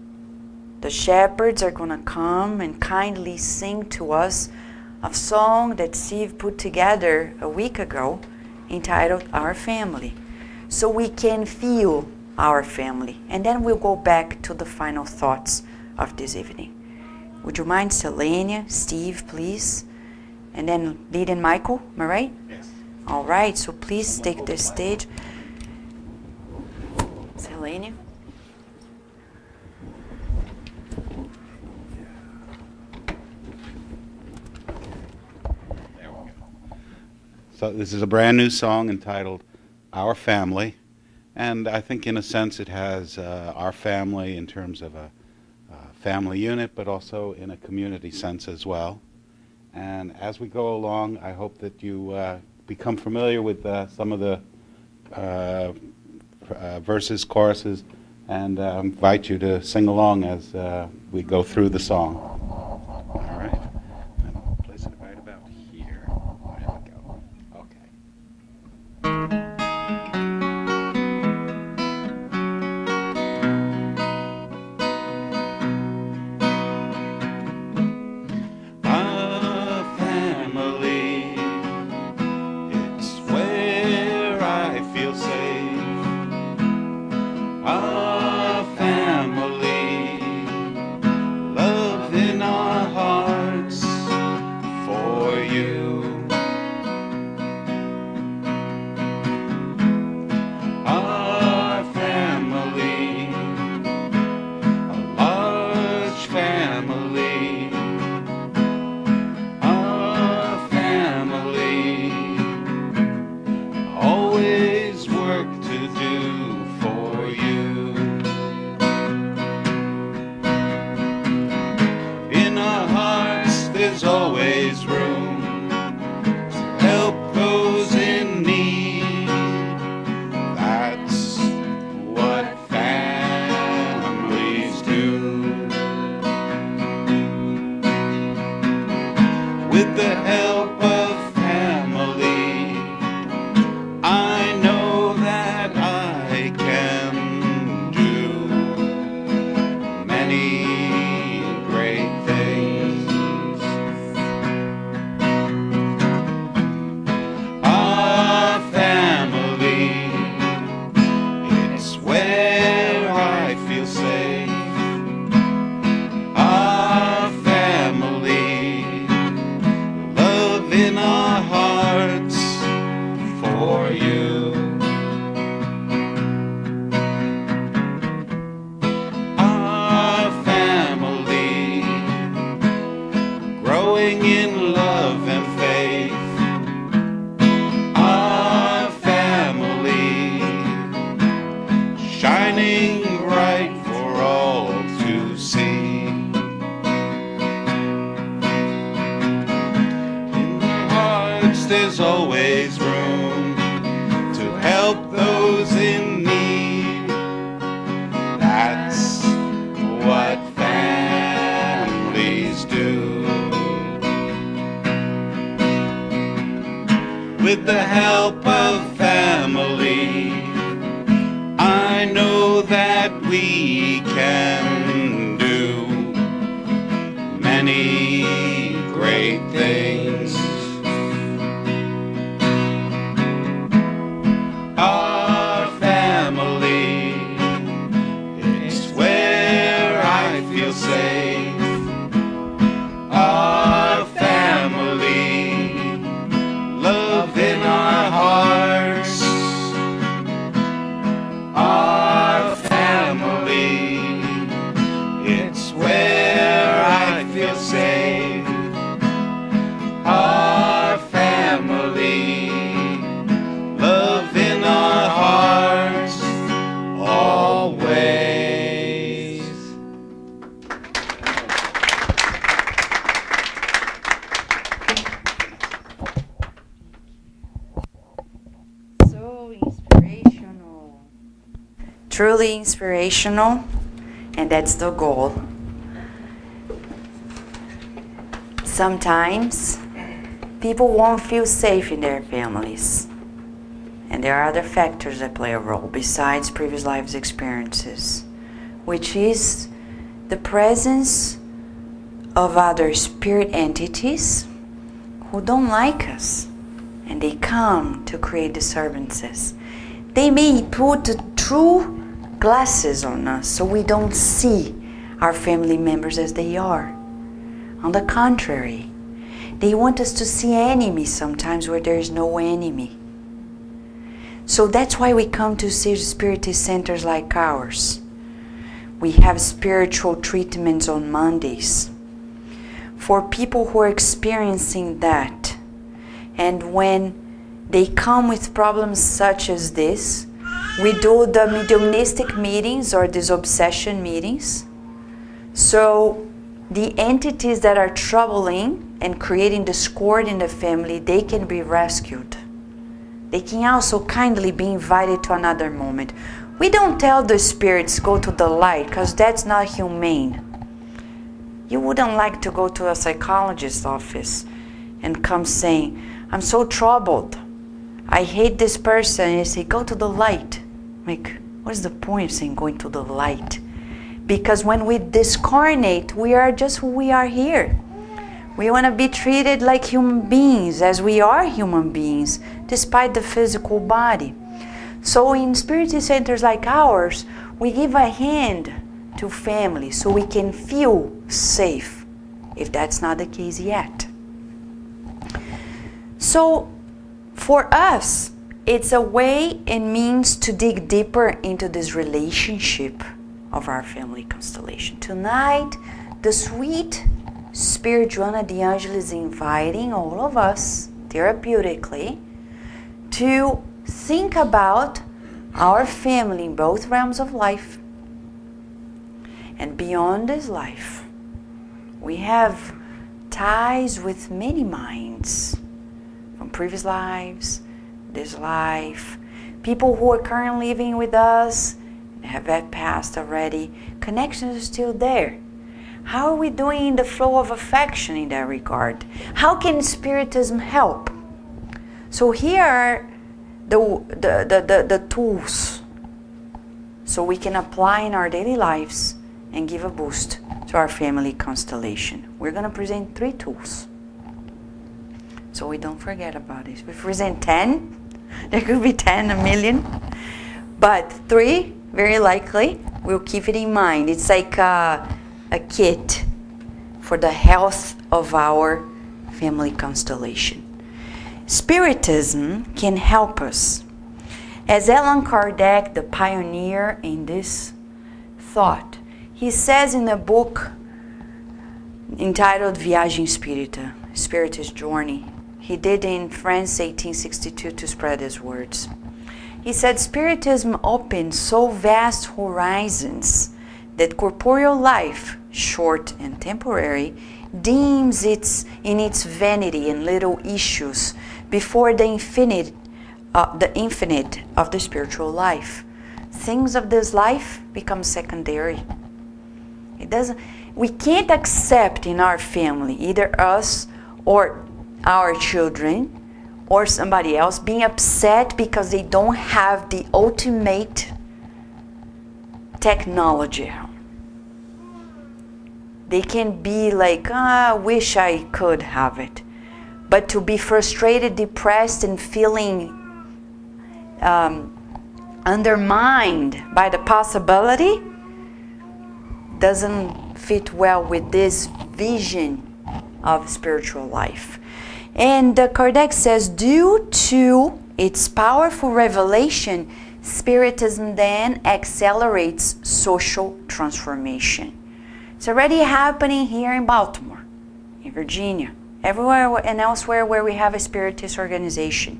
The shepherds are going to come and kindly sing to us a song that Steve put together a week ago entitled Our Family, so we can feel our family. And then we'll go back to the final thoughts of this evening. Would you mind, Selenia, Steve, please? And then Lydia and Michael, am I right? Yes. All right, so please take the stage. Selenia? There we go. So this is a brand new song entitled Our Family. And I think in a sense it has our family in terms of a family unit, but also in a community sense as well. And as we go along, I hope that you become familiar with some of the verses, choruses, and invite you to sing along as we go through the song. All right. And I'll place it right about here. There we go. Okay. Our family, love with the help of family, I know that I can do many great things. Our family, it's where I feel safe. Our family, love in our hearts for you. Our family, growing in love and faith. Our family, shining bright for all to see. In their hearts there's always room to help those in need. That's what families do. With the help of family, I know that we can do many great things. Our family, it's where I feel safe. Our family, love in our hearts. Our family, it's where I feel safe. Our family, love in our hearts always. So inspirational. Truly inspirational, and that's the goal. Sometimes people won't feel safe in their families, and there are other factors that play a role besides previous lives experiences, which is the presence of other spirit entities who don't like us, and they come to create disturbances. They may put true glasses on us so we don't see our family members as they are. On the contrary, they want us to see enemies sometimes where there is no enemy. So that's why we come to see Spiritist centers like ours. We have spiritual treatments on Mondays for people who are experiencing that. And when they come with problems such as this, we do the mediumistic meetings or these obsession meetings. So the entities that are troubling and creating discord in the family, they can be rescued. They can also kindly be invited to another moment. We don't tell the spirits go to the light because that's not humane. You wouldn't like to go to a psychologist's office and come saying, I'm so troubled. I hate this person. And you say, go to the light. Like, what's the point of saying going to the light? Because when we discarnate, we are just who we are here. We want to be treated like human beings, as we are human beings, despite the physical body. So in Spiritist centers like ours, we give a hand to families so we can feel safe, if that's not the case yet. So for us, it's a way and means to dig deeper into this relationship of our family constellation. Tonight, the sweet Spirit Joana de Angel is inviting all of us, therapeutically, to think about our family in both realms of life. And beyond this life, we have ties with many minds from previous lives, this life, people who are currently living with us, have passed already. Connections are still there. How are we doing in the flow of affection in that regard? How can Spiritism help? So here are the tools so we can apply in our daily lives and give a boost to our family constellation. We're going to present 3 tools, so we don't forget about it. If we present 10, there could be 10, a million, but 3, very likely, we'll keep it in mind. It's like a kit for the health of our family constellation. Spiritism can help us. As Allan Kardec, the pioneer in this thought, he says in a book entitled Viagem Espírita, Spiritist Journey, he did in France 1862 to spread his words. He said, Spiritism opens so vast horizons that corporeal life, short and temporary, deems in its vanity and little issues before the infinite of the spiritual life. Things of this life become secondary. We can't accept in our family, either us or our children or somebody else, being upset because they don't have the ultimate technology. They can be like, I wish I could have it. But to be frustrated, depressed, and feeling undermined by the possibility doesn't fit well with this vision of spiritual life. And Kardec says, due to its powerful revelation, Spiritism then accelerates social transformation. It's already happening here in Baltimore, in Virginia, everywhere and elsewhere where we have a Spiritist organization.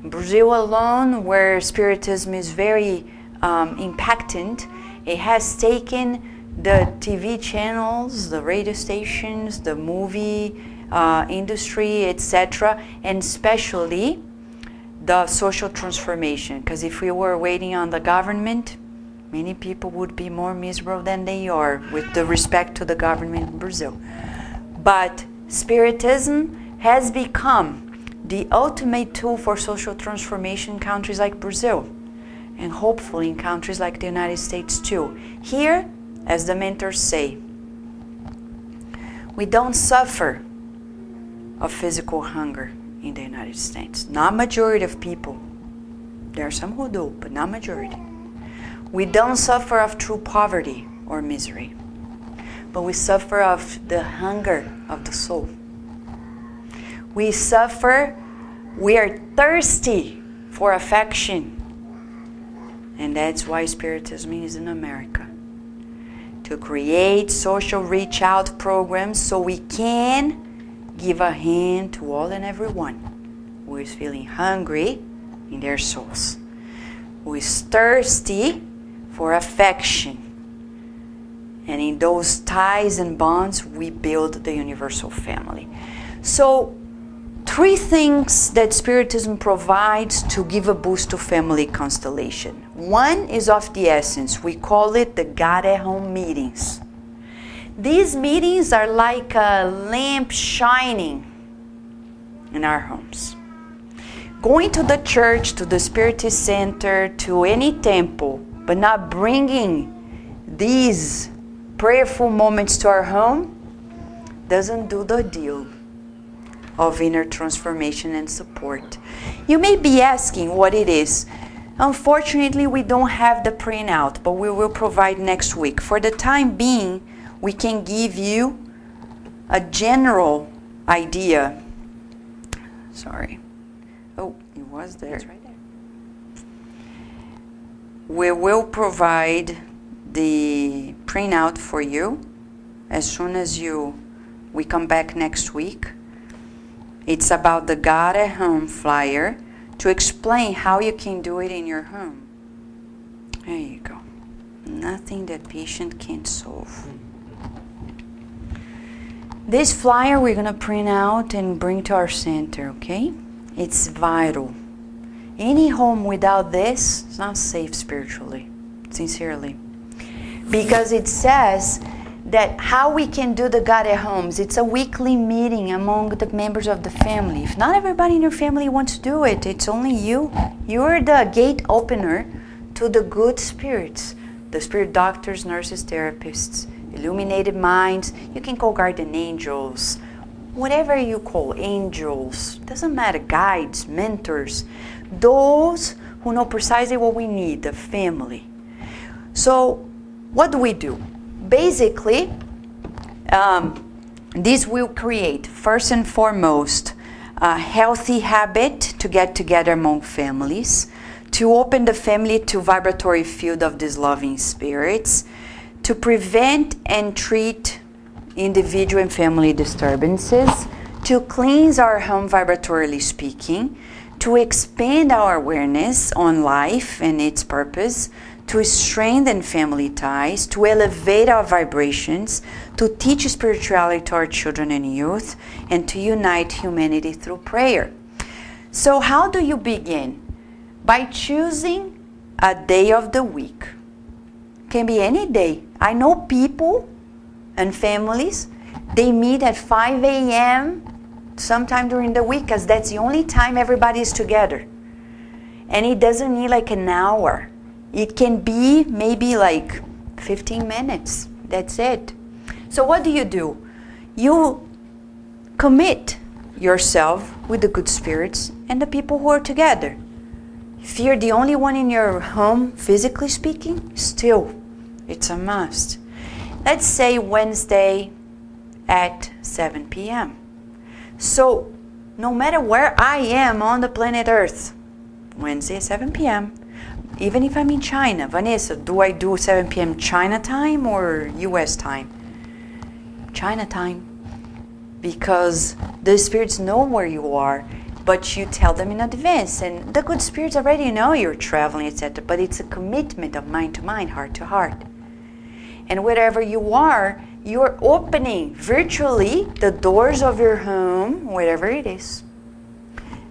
In Brazil alone, where Spiritism is very impactant, it has taken the TV channels, the radio stations, the movie industry, etc., and especially the social transformation. Because if we were waiting on the government, many people would be more miserable than they are with the respect to the government in Brazil. But Spiritism has become the ultimate tool for social transformation in countries like Brazil, and hopefully in countries like the United States too. Here, as the mentors say, we don't suffer of physical hunger in the United States. Not majority of people. There are some who do, but not majority. We don't suffer of true poverty or misery, but we suffer of the hunger of the soul. We are thirsty for affection. And that's why Spiritism is in America. To create social reach out programs so we can give a hand to all and everyone who is feeling hungry in their souls, who is thirsty for affection. And in those ties and bonds, we build the universal family. So, 3 things that Spiritism provides to give a boost to family constellation. 1 is of the essence. We call it the God at Home meetings. These meetings are like a lamp shining in our homes. Going to the church, to the Spiritist center, to any temple, but not bringing these prayerful moments to our home doesn't do the deal of inner transformation and support. You may be asking what it is. Unfortunately, we don't have the printout, but we will provide next week. For the time being, we can give you a general idea. Sorry. Oh, it was there. It's right there. We will provide the printout for you as soon as we come back next week. It's about the God at Home flyer to explain how you can do it in your home. There you go. Nothing that patient can't solve. This flyer we're going to print out and bring to our center, okay? It's vital. Any home without this is not safe spiritually, sincerely. Because it says that how we can do the God at Homes. It's a weekly meeting among the members of the family. If not everybody in your family wants to do it, it's only you. You're the gate opener to the good spirits, the spirit doctors, nurses, therapists, illuminated minds. You can call guardian angels, whatever you call angels, doesn't matter, guides, mentors, those who know precisely what we need, the family. So what do? Basically, this will create, first and foremost, a healthy habit to get together among families, to open the family to vibratory field of these loving spirits, to prevent and treat individual and family disturbances, to cleanse our home vibratorily speaking, to expand our awareness on life and its purpose, to strengthen family ties, to elevate our vibrations, to teach spirituality to our children and youth, and to unite humanity through prayer. So how do you begin? By choosing a day of the week. Can be any day. I know people and families, they meet at 5 a.m. sometime during the week, because that's the only time everybody is together. And it doesn't need like an hour. It can be maybe like 15 minutes. That's it. So what do? You commit yourself with the good spirits and the people who are together. If you're the only one in your home, physically speaking, still, it's a must. Let's say Wednesday at 7 p.m. So, no matter where I am on the planet Earth, Wednesday at 7 p.m., even if I'm in China, Vanessa, do I do 7 p.m. China time or U.S. time? China time. Because the spirits know where you are, but you tell them in advance. And the good spirits already know you're traveling, etc. But it's a commitment of mind to mind, heart to heart. And wherever you are, you're opening virtually the doors of your home, wherever it is.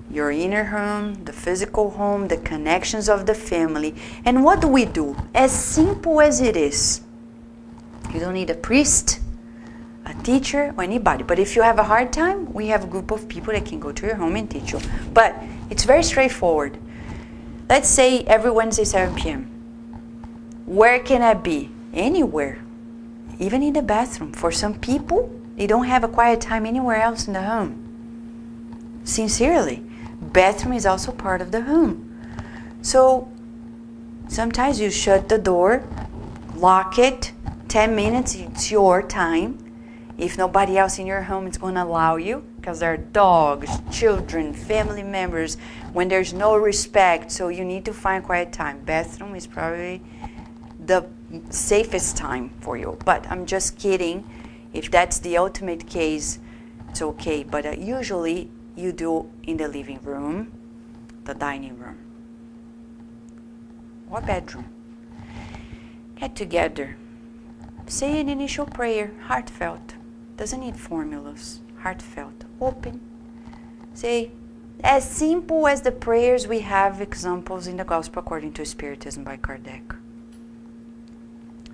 Your inner home, the physical home, the connections of the family. And what do? As simple as it is. You don't need a priest, a teacher, or anybody. But if you have a hard time, we have a group of people that can go to your home and teach you. But it's very straightforward. Let's say every Wednesday, 7 p.m. Where can I be? Anywhere. Even in the bathroom. For some people, they don't have a quiet time anywhere else in the home. Sincerely. Bathroom is also part of the home. So sometimes you shut the door, lock it, 10 minutes, it's your time. If nobody else in your home is going to allow you, because there are dogs, children, family members, when there's no respect, so you need to find quiet time. Bathroom is probably the safest time for you. But I'm just kidding. If that's the ultimate case, it's okay. But usually you do in the living room, the dining room, or bedroom. Get together. Say an initial prayer, heartfelt. Doesn't need formulas. Heartfelt. Open. Say, as simple as the prayers we have examples in the Gospel According to Spiritism by Kardec.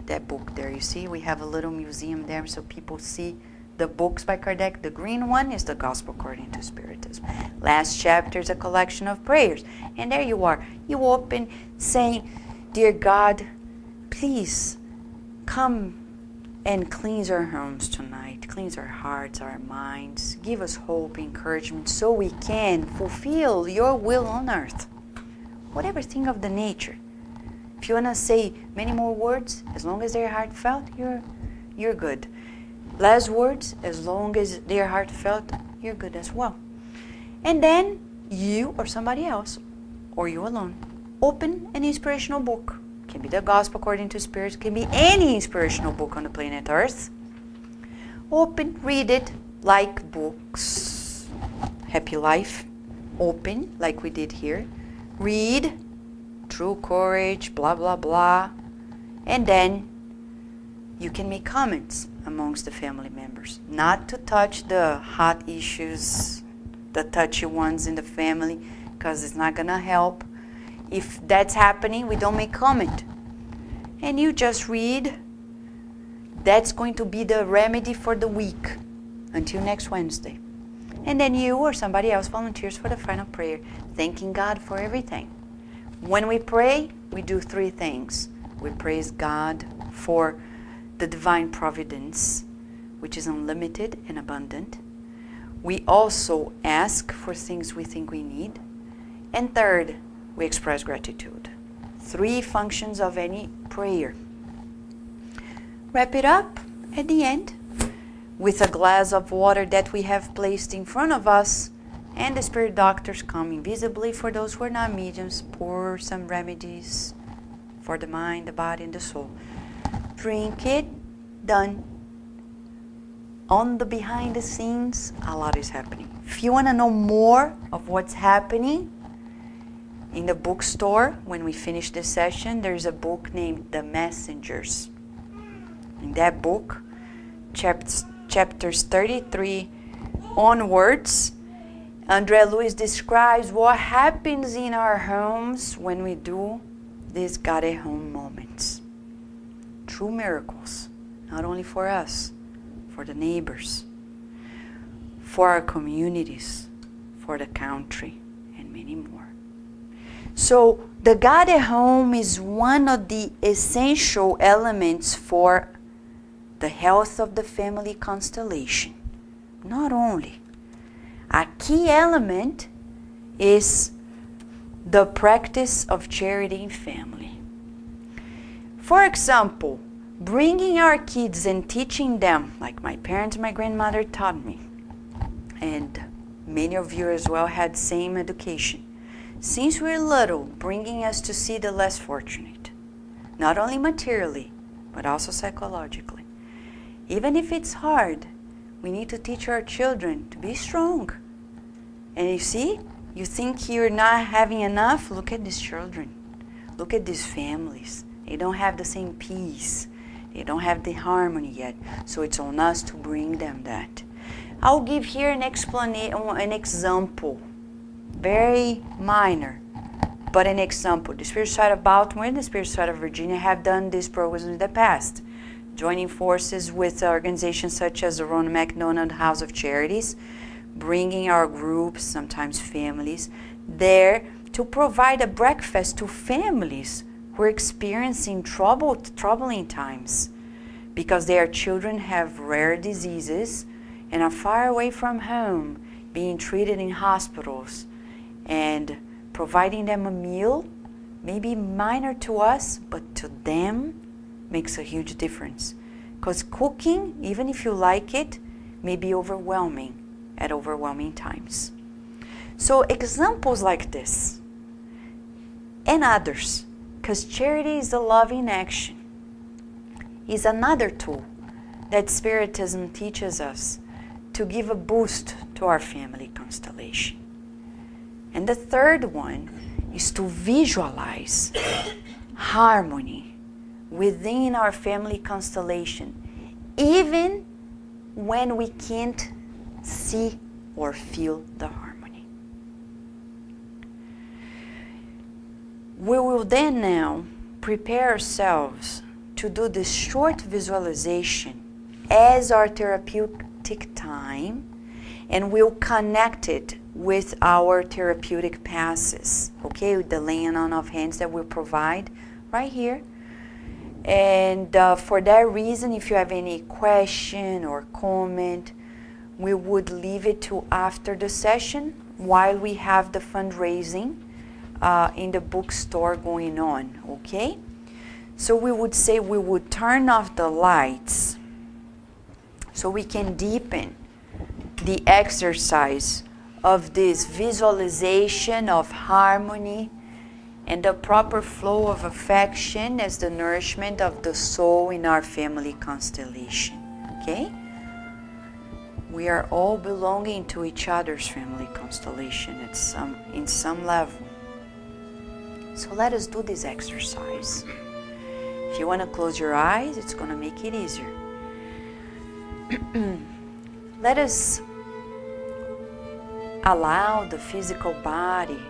That book there, you see, we have a little museum there so people see the books by Kardec. The green one is the Gospel According to Spiritism. Last chapter is a collection of prayers. And there you are. You open saying, Dear God, please come and cleanse our homes tonight. Cleanse our hearts, our minds. Give us hope, encouragement, so we can fulfill your will on earth. Whatever thing of the nature. If you want to say many more words, as long as they're heartfelt, you're good. Less words, as long as they're heartfelt, you're good as well. And then you or somebody else, or you alone, open an inspirational book. It can be the Gospel According to Spirit, it can be any inspirational book on the planet Earth. Open, read it, like books. Happy Life. Open, like we did here. Read. True courage, blah, blah, blah. And then you can make comments amongst the family members. Not to touch the hot issues, the touchy ones in the family, because it's not going to help. If that's happening, we don't make comment. And you just read, That's going to be the remedy for the week until next Wednesday. And then you or somebody else volunteers for the final prayer, thanking God for everything. When we pray, we do three things. We praise God for the divine providence, which is unlimited and abundant. We also ask for things we think we need. And third, we express gratitude. Three functions of any prayer. Wrap it up at the end with a glass of water that we have placed in front of us, and the spirit doctors come invisibly for those who are not mediums, pour some remedies for the mind, the body, and the soul. Drink it, done. On the behind the scenes, a lot is happening. If you want to know more of what's happening, in the bookstore, when we finish this session, there's a book named The Messengers. In that book, chapters 33 onwards, André Luiz describes what happens in our homes when we do these God at home moments. True miracles, not only for us, for the neighbors, for our communities, for the country, and many more. So the God at home is one of the essential elements for the health of the family constellation. Not only. A key element is the practice of charity in family. For example, bringing our kids and teaching them, like my parents, my grandmother taught me, and many of you as well had same education. Since we're little, bringing us to see the less fortunate, not only materially, but also psychologically. Even if it's hard, we need to teach our children to be strong. And you see, you think you're not having enough? Look at these children. Look at these families. They don't have the same peace. They don't have the harmony yet. So it's on us to bring them that. I'll give here an example. Very minor, but an example. The Spirit Side of Baltimore and the Spirit Side of Virginia have done these programs in the past, joining forces with organizations such as the Ronald McDonald House of Charities, bringing our groups, sometimes families, there to provide a breakfast to families who are experiencing troubling times because their children have rare diseases and are far away from home, being treated in hospitals. And providing them a meal, maybe minor to us, but to them makes a huge difference. Because cooking, even if you like it, may be overwhelming at overwhelming times. So examples like this, and others, because charity is the love in action, is another tool that Spiritism teaches us to give a boost to our family constellation. And the third one is to visualize harmony within our family constellation, even when we can't see or feel the harmony. We will then now prepare ourselves to do this short visualization as our therapeutic time, and we'll connect it with our therapeutic passes, okay, with the laying on of hands that we'll provide right here. And for that reason, if you have any question or comment, we would leave it to after the session while we have the fundraising in the bookstore going on, okay? So we would say we would turn off the lights so we can deepen the exercise of this visualization of harmony and the proper flow of affection as the nourishment of the soul in our family constellation, okay? We are all belonging to each other's family constellation in some level. So let us do this exercise. If you want to close your eyes, it's going to make it easier. Let us allow the physical body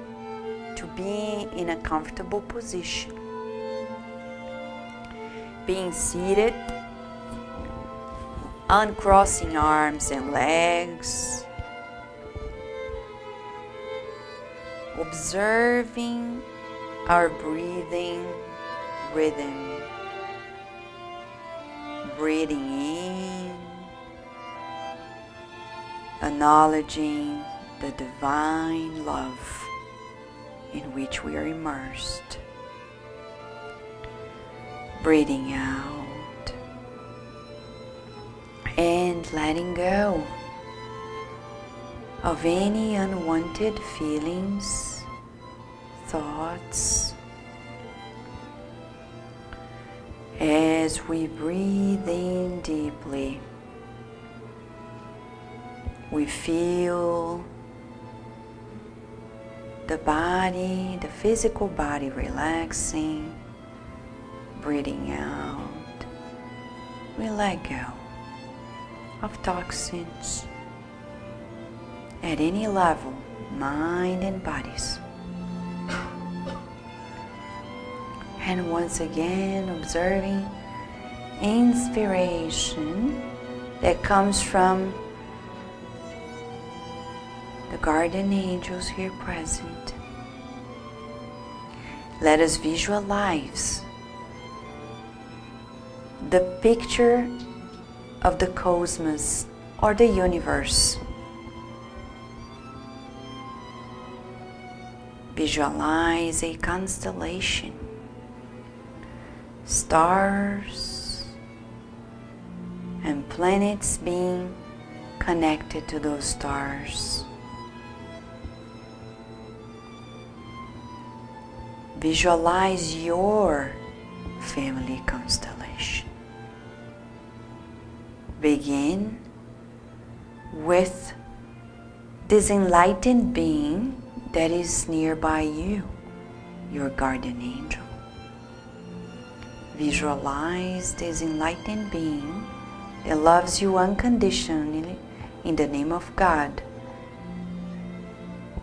to be in a comfortable position. Being seated uncrossing arms and legs, observing our breathing rhythm, breathing in, acknowledging the divine love in which we are immersed, breathing out and letting go of any unwanted feelings, thoughts. As we breathe in deeply, we feel the body, the physical body relaxing. Breathing out, we let go of toxins at any level, mind and bodies. And once again, observing inspiration that comes from the guardian angels here present. Let us visualize the picture of the cosmos or the universe. Visualize a constellation, stars and planets being connected to those stars. Visualize your family constellation. Begin with this enlightened being that is nearby you, your guardian angel. Visualize this enlightened being that loves you unconditionally in the name of God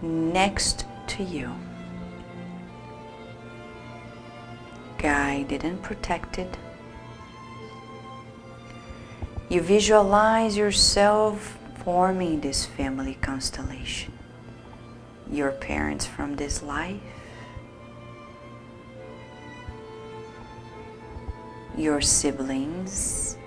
next to you, guided and protected. You visualize yourself forming this family constellation. Your parents from this life, your siblings,